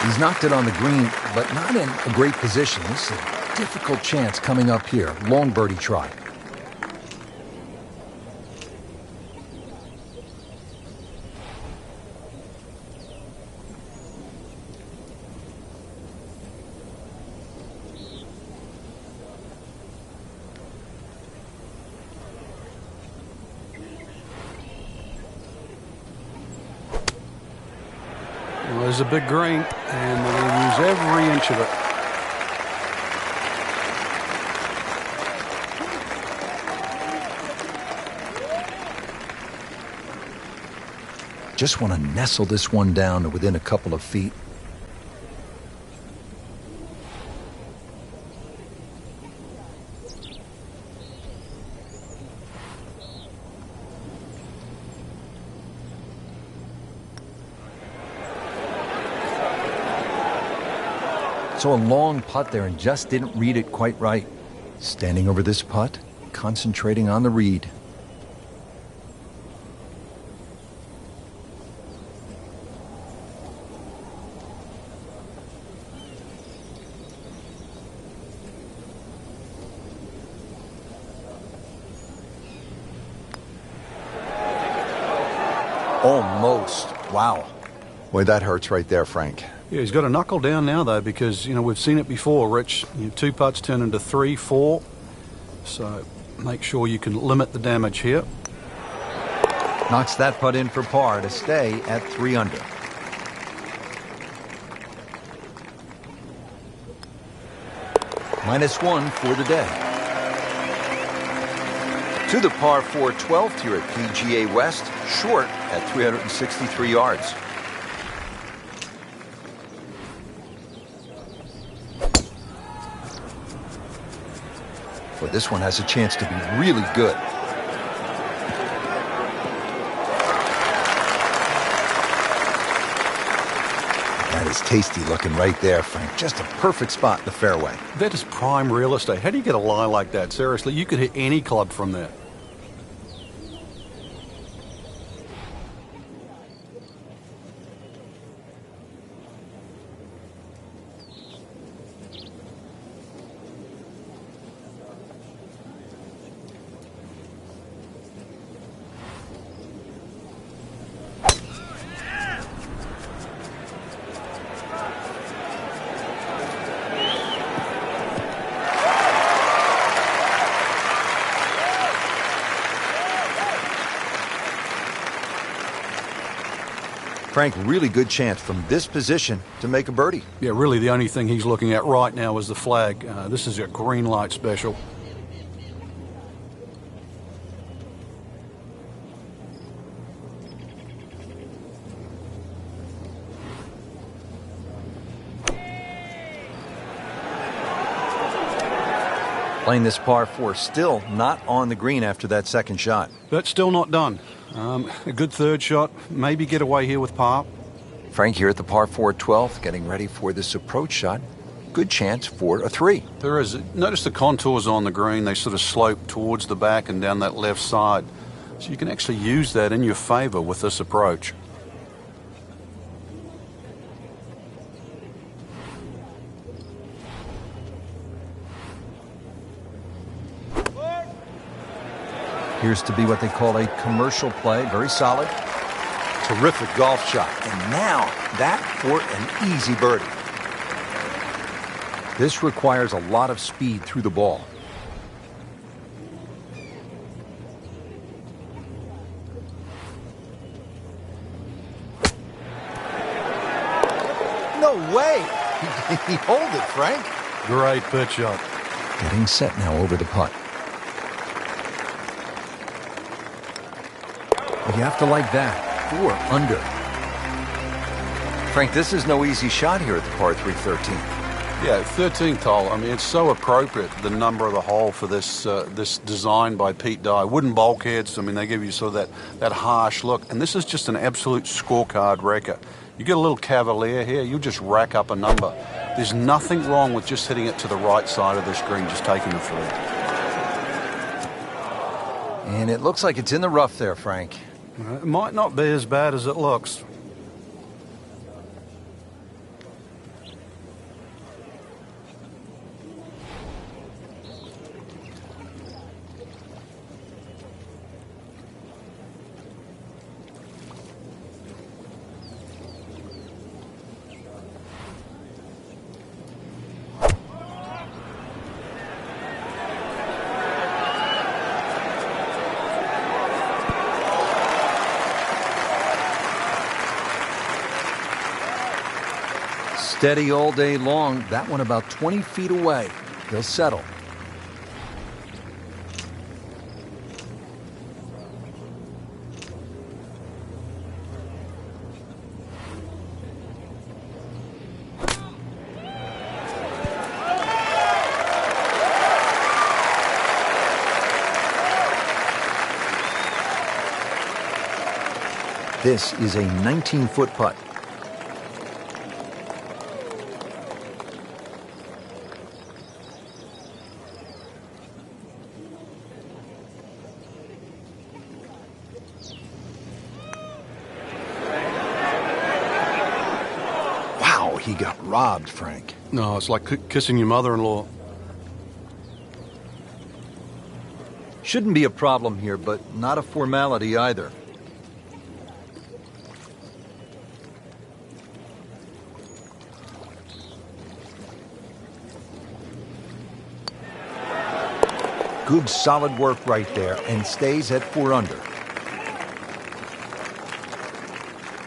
[SPEAKER 3] He's knocked it on the green, but not in a great position. This is a difficult chance coming up here. Long birdie try.
[SPEAKER 2] Well, there's a big green, and they're going to use every inch of it.
[SPEAKER 3] Just want to nestle this one down to within a couple of feet. So a long putt there and just didn't read it quite right. Standing over this putt, concentrating on the read. Almost. Wow.
[SPEAKER 1] Boy, that hurts right there, Frank.
[SPEAKER 2] Yeah, he's got to knuckle down now, though, because, you know, we've seen it before, Rich. Two putts turn into 3, 4. So make sure you can limit the damage here.
[SPEAKER 1] Knocks that putt in for par to stay at 3 under. -1 for the day. To the par 4 12th here at PGA West, short at 363 yards. Well, this one has a chance to be really good. That is tasty looking right there, Frank. Just a perfect spot in the fairway.
[SPEAKER 2] That is prime real estate. How do you get a lie like that? Seriously, you could hit any club from there.
[SPEAKER 1] Frank, really good chance from this position to make a birdie.
[SPEAKER 2] Yeah, really the only thing he's looking at right now is the flag. This is a green light special.
[SPEAKER 1] Playing this par 4, still not on the green after that second shot.
[SPEAKER 2] That's still not done. A good third shot, maybe get away here with par.
[SPEAKER 1] Frank here at the par 4 12th, getting ready for this approach shot. Good chance for a 3.
[SPEAKER 2] There is. Notice the contours on the green. They sort of slope towards the back and down that left side. So you can actually use that in your favor with this approach.
[SPEAKER 3] Appears to be what they call a commercial play. Very solid.
[SPEAKER 1] Terrific golf shot. And now that for an easy birdie.
[SPEAKER 3] This requires a lot of speed through the ball.
[SPEAKER 1] No way. He hold it, Frank.
[SPEAKER 2] Great pitch shot.
[SPEAKER 3] Getting set now over the putt. You have to like that. 4 under.
[SPEAKER 1] Frank, this is no easy shot here at the par 3 13.
[SPEAKER 2] Yeah, 13th hole. I mean, it's so appropriate, the number of the hole for this this design by Pete Dye. Wooden bulkheads, I mean, they give you sort of that harsh look. And this is just an absolute scorecard wrecker. You get a little cavalier here, you'll just rack up a number. There's nothing wrong with just hitting it to the right side of this green, just taking the 3.
[SPEAKER 1] And it looks like it's in the rough there, Frank.
[SPEAKER 2] It might not be as bad as it looks.
[SPEAKER 3] Steady all day long. That one about 20 feet away. He'll settle.
[SPEAKER 1] This is a 19-foot putt. He got robbed, Frank.
[SPEAKER 2] No, it's like kissing your mother-in-law.
[SPEAKER 3] Shouldn't be a problem here, but not a formality either. Good solid work right there, and stays at 4 under.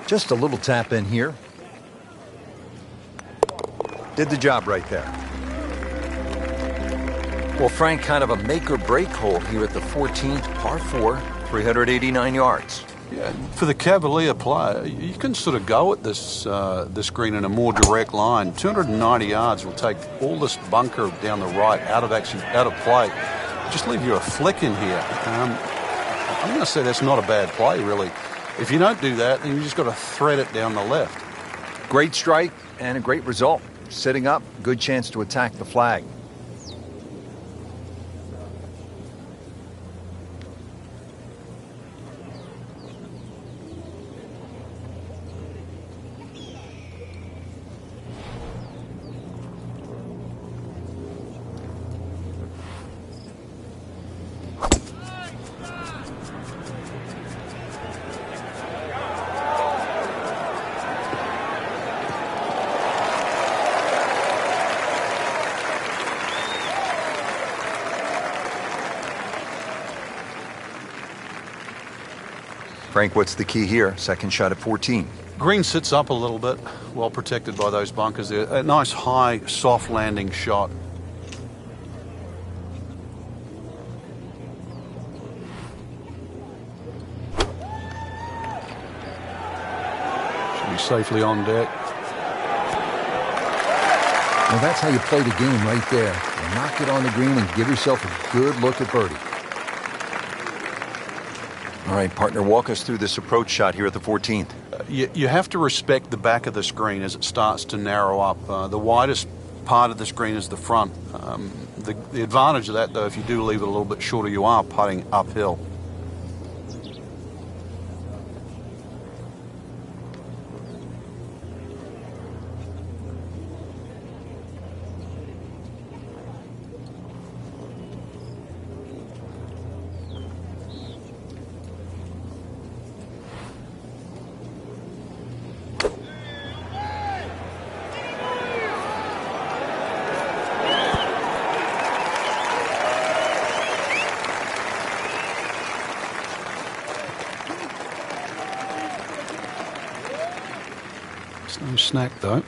[SPEAKER 3] Just a little tap in here. Did the job right there.
[SPEAKER 1] Well, Frank, kind of a make-or-break hole here at the 14th, par 4, 389 yards.
[SPEAKER 2] Yeah, for the Cavalier player, you can sort of go at this this green in a more direct line. 290 yards will take all this bunker down the right out of play. Just leave you a flick in here. I'm going to say that's not a bad play, really. If you don't do that, then you just got to thread it down the left.
[SPEAKER 1] Great strike and a great result. Sitting up, good chance to attack the flag. Frank, what's the key here? Second shot at 14.
[SPEAKER 2] Green sits up a little bit, well protected by those bunkers there. A nice high, soft landing shot. Should be safely on deck.
[SPEAKER 3] Well, that's how you play the game right there. You knock it on the green and give yourself a good look at birdie.
[SPEAKER 1] All right, partner, walk us through this approach shot here at the 14th.
[SPEAKER 2] You have to respect the back of the screen as it starts to narrow up. The widest part of the screen is the front. The advantage of that, though, if you do leave it a little bit shorter, you are putting uphill. No snack, though.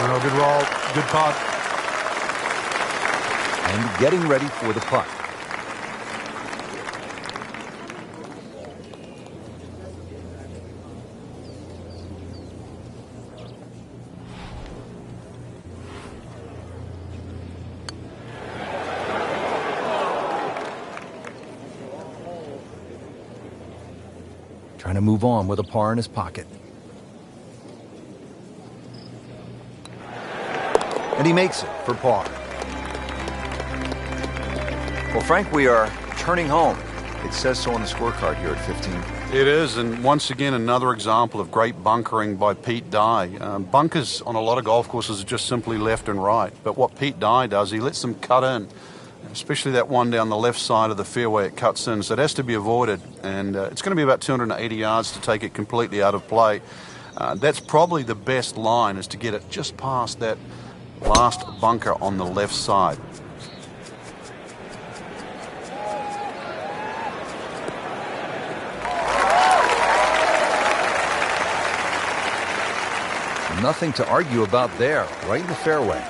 [SPEAKER 2] Oh, good roll, good putt.
[SPEAKER 3] And getting ready for the putt. Trying to move on with a par in his pocket.
[SPEAKER 1] And he makes it for par. Well, Frank, we are turning home. It says so on the scorecard here at 15.
[SPEAKER 2] It is, and once again, another example of great bunkering by Pete Dye. Bunkers on a lot of golf courses are just simply left and right, but what Pete Dye does, he lets them cut in, especially that one down the left side of the fairway. It cuts in, so it has to be avoided, and it's going to be about 280 yards to take it completely out of play. That's probably the best line, is to get it just past that last bunker on the left side.
[SPEAKER 3] Nothing to argue about there, right in the fairway.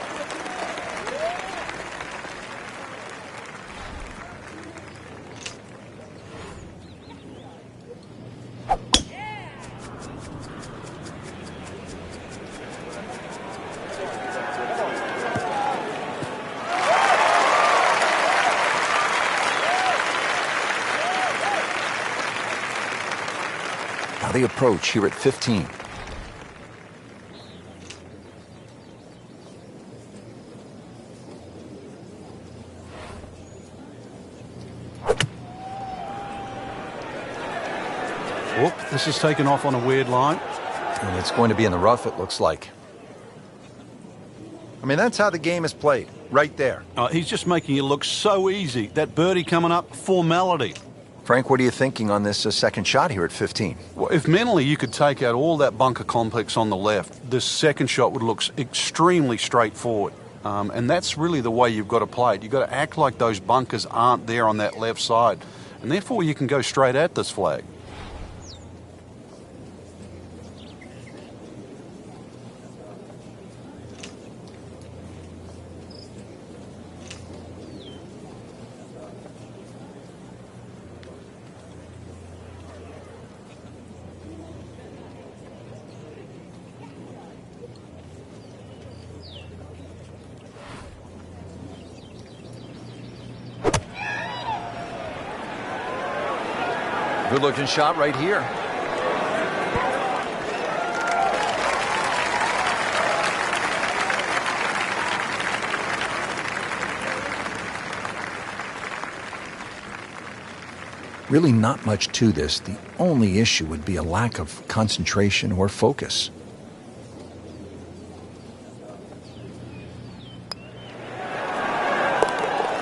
[SPEAKER 1] Now the approach here at 15.
[SPEAKER 2] Whoop, this is taken off on a weird line.
[SPEAKER 1] And it's going to be in the rough, it looks like. I mean, that's how the game is played, right there.
[SPEAKER 2] He's just making it look so easy. That birdie coming up, formality.
[SPEAKER 1] Frank, what are you thinking on this second shot here at 15?
[SPEAKER 2] Well, if mentally you could take out all that bunker complex on the left, this second shot would look extremely straightforward. And that's really the way you've got to play it. You've got to act like those bunkers aren't there on that left side. And therefore you can go straight at this flag.
[SPEAKER 1] Good-looking shot right here.
[SPEAKER 3] Really not much to this. The only issue would be a lack of concentration or focus.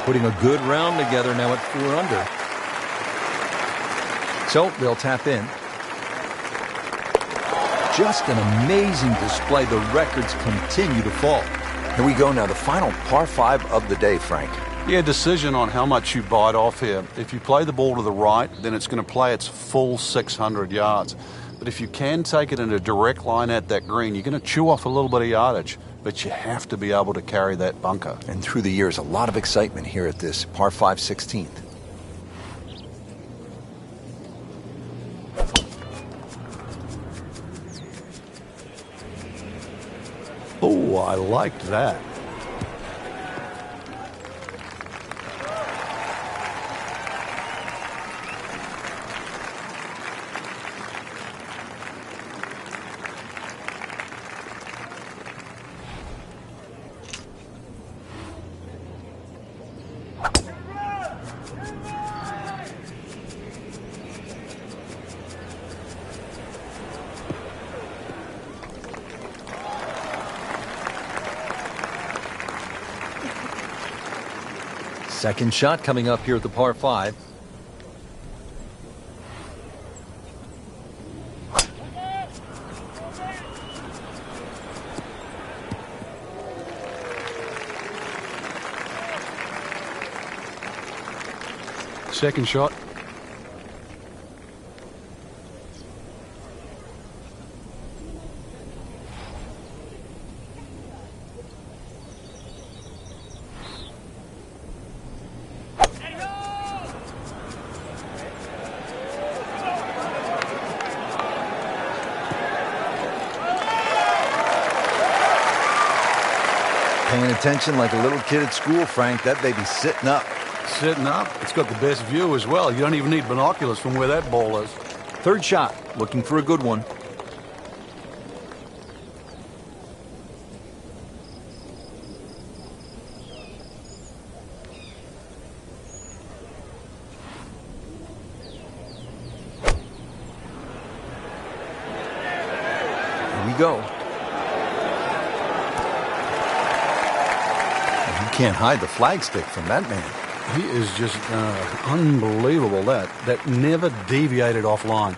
[SPEAKER 3] Putting a good round together now at 4 under. So they'll tap in. Just an amazing display. The records continue to fall.
[SPEAKER 1] Here we go now, the final par 5 of the day, Frank.
[SPEAKER 2] Yeah, decision on how much you bite off here. If you play the ball to the right, then it's going to play its full 600 yards. But if you can take it in a direct line at that green, you're going to chew off a little bit of yardage. But you have to be able to carry that bunker.
[SPEAKER 1] And through the years, a lot of excitement here at this par 5 16th.
[SPEAKER 2] Oh, I liked that.
[SPEAKER 1] Second shot coming up here at the par 5.
[SPEAKER 2] Second shot.
[SPEAKER 1] Paying attention like a little kid at school, Frank. That baby's sitting up.
[SPEAKER 2] Sitting up. It's got the best view as well. You don't even need binoculars from where that ball is.
[SPEAKER 1] Third shot, looking for a good one. Here we go. You can't hide the flagstick from that man.
[SPEAKER 2] He is just unbelievable. That never deviated offline.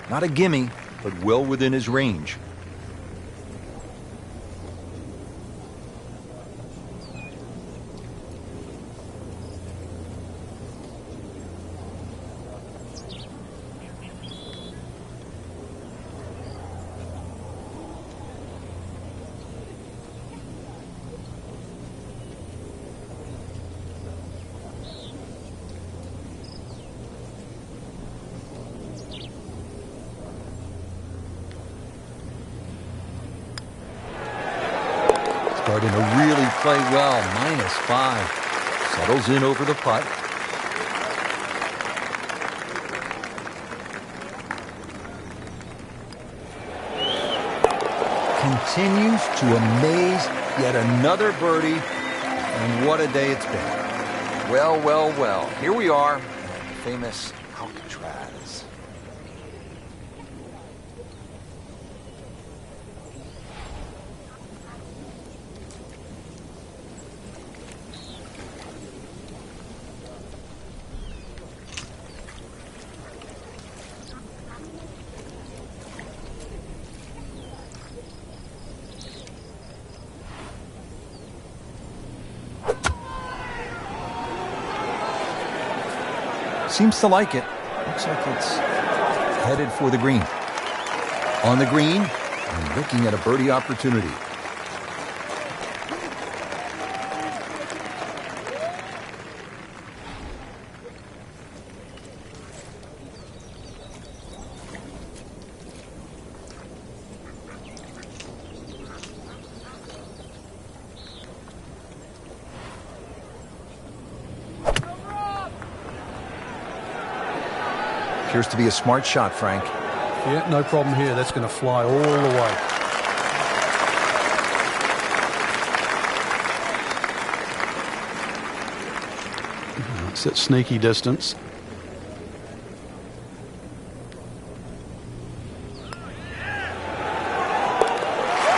[SPEAKER 1] Not a gimme, but well within his range. Starting to really play well. -5. Settles in over the putt. Continues to amaze. Yet another birdie. And what a day it's been. Well, well, well. Here we are. Famous Alcatraz. Seems to like it. Looks like it's headed for the green.
[SPEAKER 3] On the green and looking at a birdie opportunity. Appears to be a smart shot, Frank.
[SPEAKER 2] Yeah, no problem here. That's going to fly all the way. It's that sneaky distance.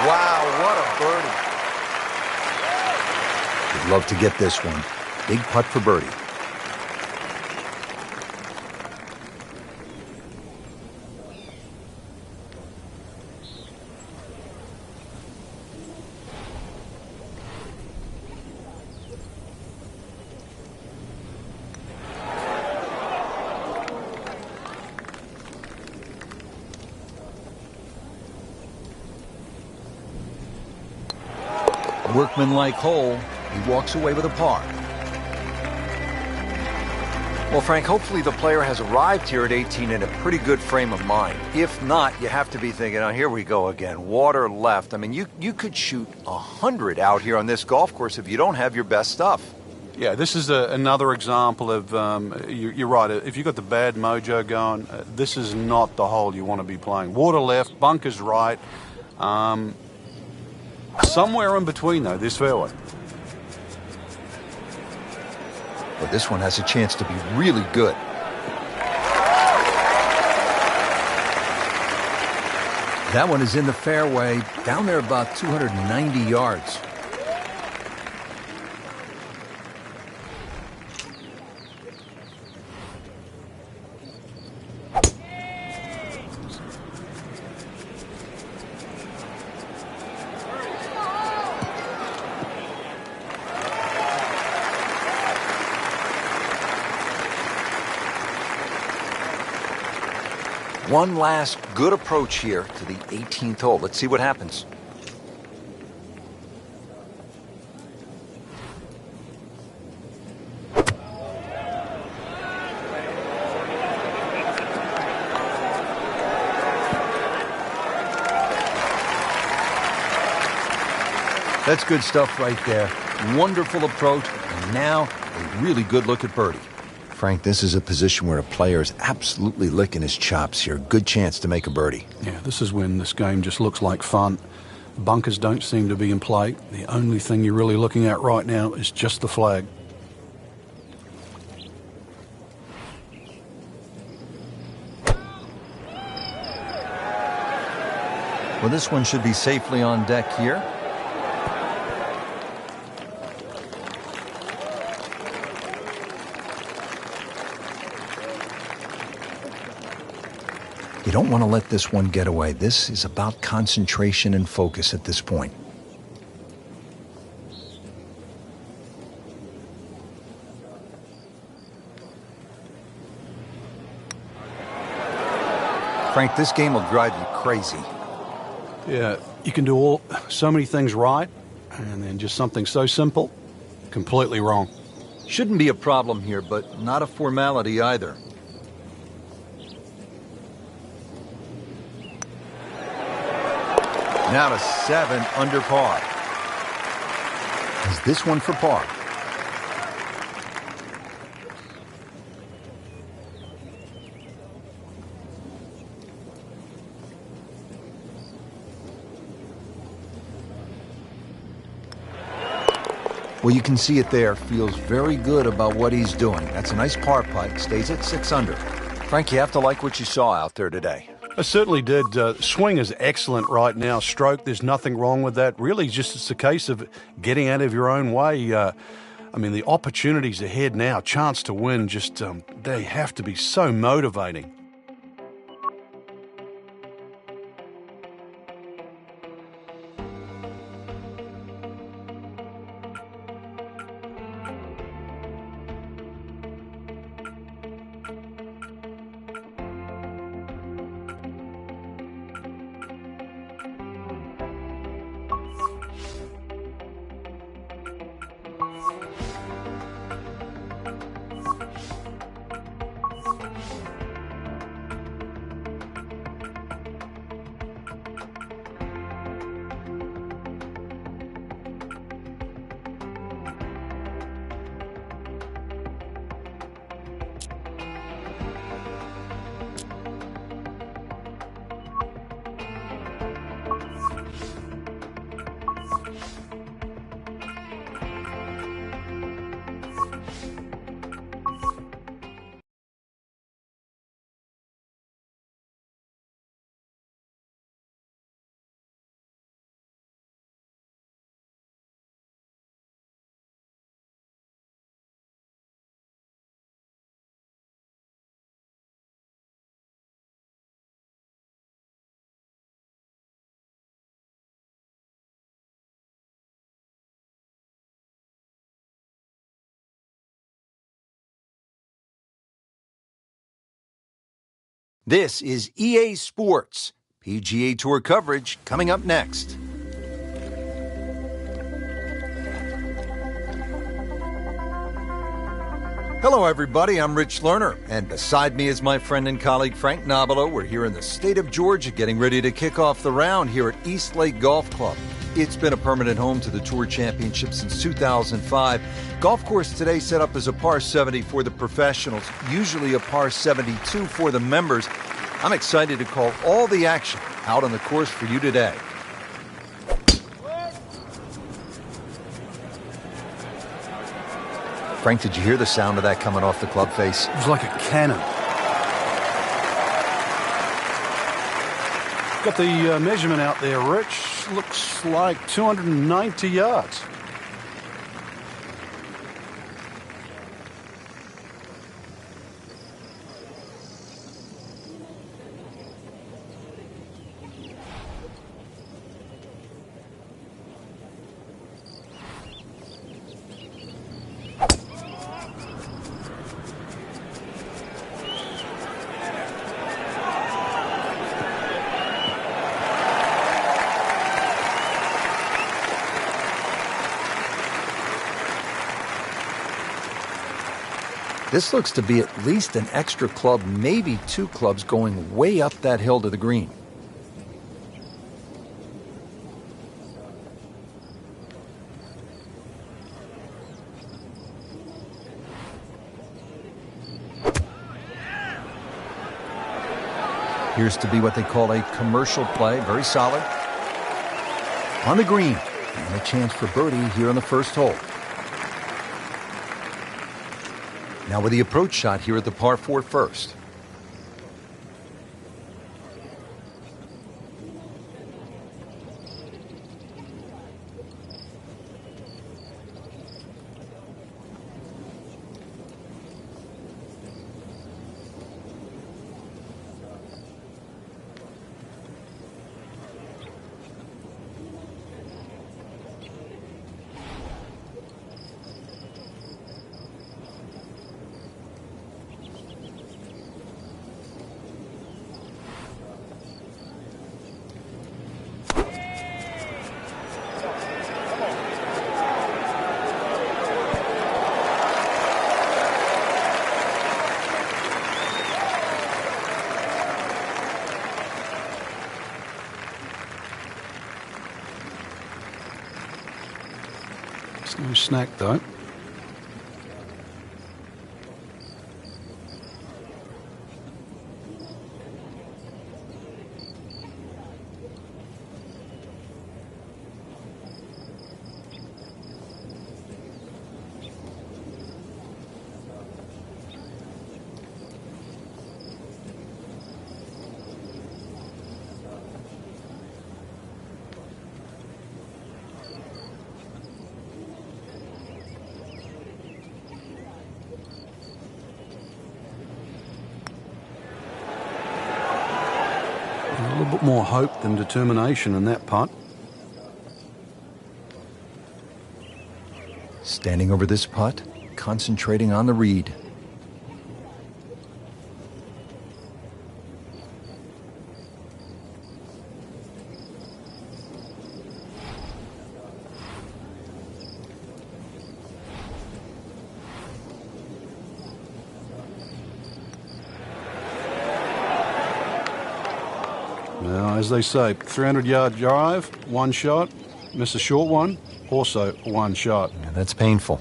[SPEAKER 1] Wow, what a birdie.
[SPEAKER 3] Would love to get this one. Big putt for birdie. Workman-like hole. He walks away with a par.
[SPEAKER 1] Well, Frank, hopefully the player has arrived here at 18 in a pretty good frame of mind. If not, you have to be thinking, oh, here we go again. Water left. I mean, you could shoot 100 out here on this golf course if you don't have your best stuff.
[SPEAKER 2] Yeah, this is another example of, you're right, if you've got the bad mojo going, this is not the hole you want to be playing. Water left, bunkers right. Somewhere in between, though, this fairway.
[SPEAKER 3] But this one has a chance to be really good. That one is in the fairway, down there about 290 yards.
[SPEAKER 1] One last good approach here to the 18th hole. Let's see what happens.
[SPEAKER 3] That's good stuff right there. Wonderful approach, and now a really good look at birdie.
[SPEAKER 1] Frank, this is a position where a player is absolutely licking his chops here. Good chance to make a birdie.
[SPEAKER 2] Yeah, this is when this game just looks like fun. Bunkers don't seem to be in play. The only thing you're really looking at right now is just the flag.
[SPEAKER 3] Well, this one should be safely on deck here. You don't want to let this one get away. This is about concentration and focus at this point. Frank, this game will drive you crazy.
[SPEAKER 2] Yeah, you can do so many things right, and then just something so simple, completely wrong.
[SPEAKER 3] Shouldn't be a problem here, but not a formality either. Now to 7 under par. Is this one for par? Well, you can see it there. Feels very good about what he's doing. That's a nice par putt. Stays at 6 under.
[SPEAKER 1] Frank, you have to like what you saw out there today.
[SPEAKER 2] I certainly did. Swing is excellent right now. Stroke, there's nothing wrong with that. Really, just it's a case of getting out of your own way. I mean, the opportunities ahead now, chance to win, just they have to be so motivating.
[SPEAKER 1] This is EA Sports. PGA Tour coverage coming up next. Hello, everybody. I'm Rich Lerner, and beside me is my friend and colleague Frank Nobilo. We're here in the state of Georgia getting ready to kick off the round here at East Lake Golf Club. It's been a permanent home to the Tour Championship since 2005. Golf course today set up as a par 70 for the professionals, usually a par 72 for the members. I'm excited to call all the action out on the course for you today. Frank, did you hear the sound of that coming off the club face?
[SPEAKER 2] It was like a cannon. Got the measurement out there, Rich. Looks like 290 yards.
[SPEAKER 1] This looks to be at least an extra club, maybe two clubs going way up that hill to the green. Appears to be what they call a commercial play, very solid. On the green, and a chance for birdie here on the first hole. Now with the approach shot here at the par 4 first. No snack, though. A little bit more hope than determination in that putt. Standing over this putt, concentrating on the read.
[SPEAKER 2] Now, as they say, 300-yard drive, one shot. Miss a short one, also one shot.
[SPEAKER 1] Yeah, that's painful.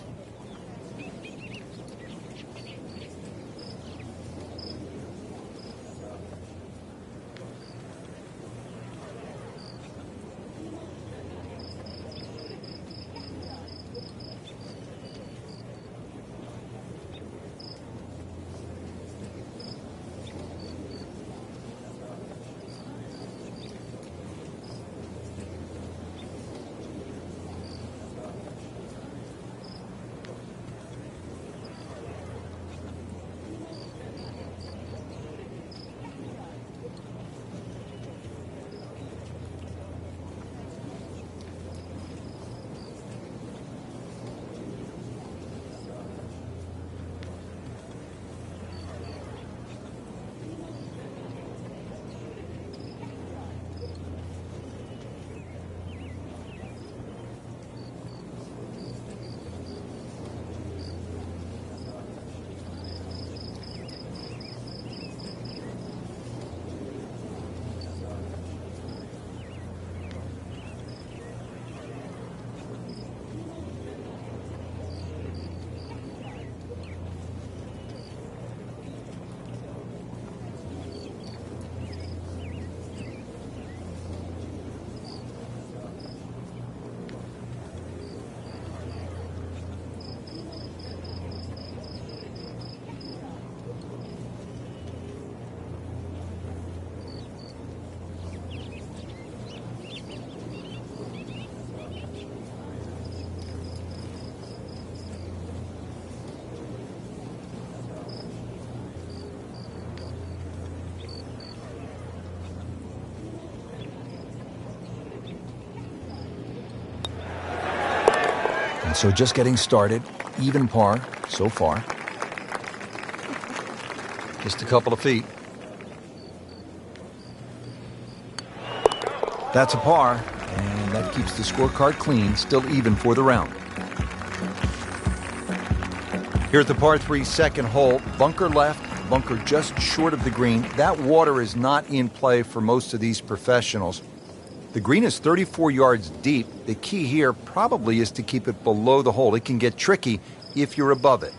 [SPEAKER 3] So just getting started, even par so far. Just a couple of feet. That's a par, and that keeps the scorecard clean, still even for the round.
[SPEAKER 1] Here at the par 3 second hole, bunker left, bunker just short of the green. That water is not in play for most of these professionals. The green is 34 yards deep. The key here probably is to keep it below the hole. It can get tricky if you're above it.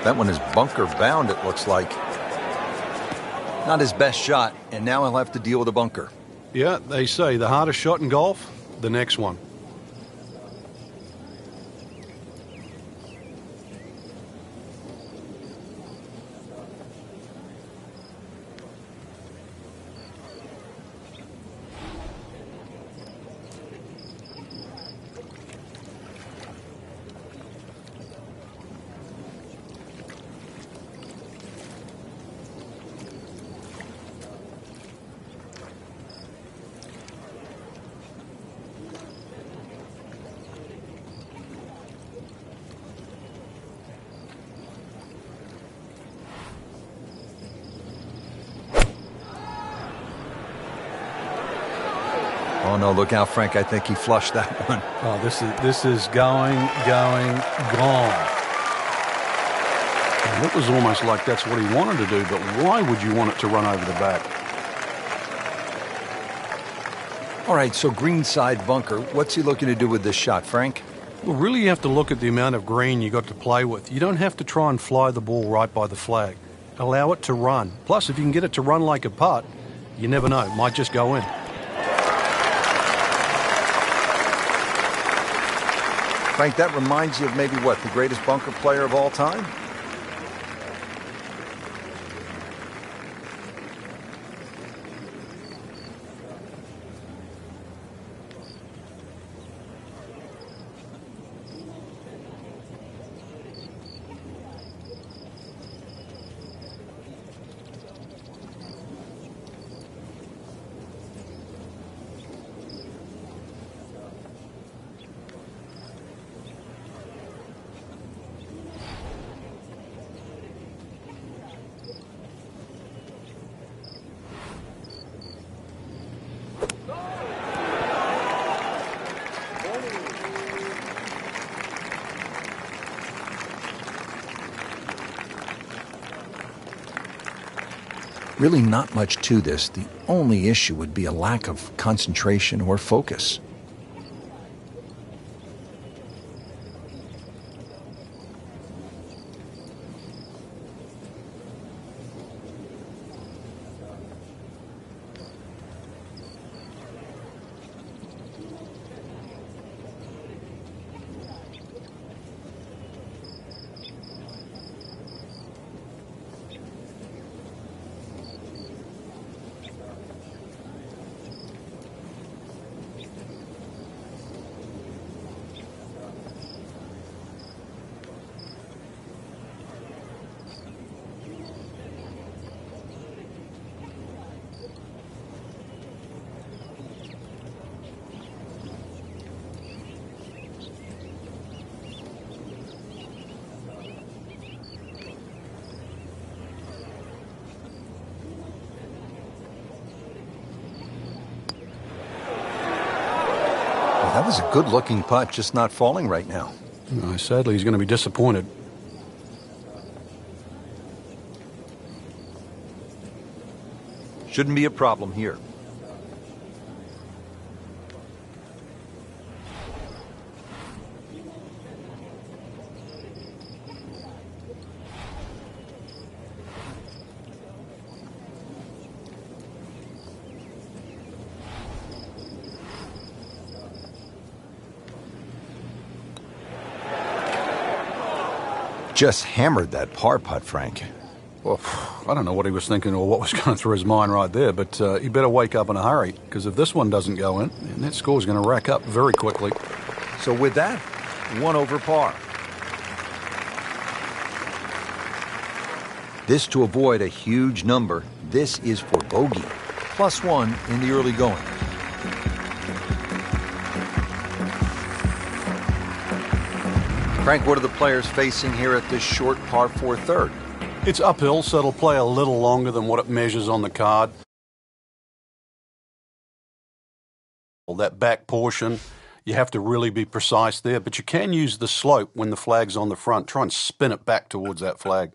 [SPEAKER 1] That one is bunker bound, it looks like. Not his best shot, and now he'll have to deal with a bunker.
[SPEAKER 2] Yeah, they say the hardest shot in golf, the next one.
[SPEAKER 1] Oh, no, look out, Frank. I think he flushed that one.
[SPEAKER 2] Oh, this is going, gone. And it was almost like that's what he wanted to do, but why would you want it to run over the back?
[SPEAKER 1] All right, so greenside bunker. What's he looking to do with this shot, Frank?
[SPEAKER 2] Well, really you have to look at the amount of green you got to play with. You don't have to try and fly the ball right by the flag. Allow it to run. Plus, if you can get it to run like a putt, you never know. It might just go in.
[SPEAKER 1] Frank, that reminds you of maybe what, the greatest bunker player of all time? Really not much to this. The only issue would be a lack of concentration or focus. That was a good-looking putt, just not falling right now.
[SPEAKER 2] Sadly, he's going to be disappointed.
[SPEAKER 1] Shouldn't be a problem here. Just hammered that par putt, Frank.
[SPEAKER 2] Well, I don't know what he was thinking or what was going through his mind right there, but he better wake up in a hurry, because if this one doesn't go in, then that score's going to rack up very quickly.
[SPEAKER 1] So with that, 1 over par. This to avoid a huge number. This is for bogey. +1 in the early going. Frank, what are the players facing here at this short par 4 third?
[SPEAKER 2] It's uphill, so it'll play a little longer than what it measures on the card. That back portion, you have to really be precise there, but you can use the slope when the flag's on the front. Try and spin it back towards that flag.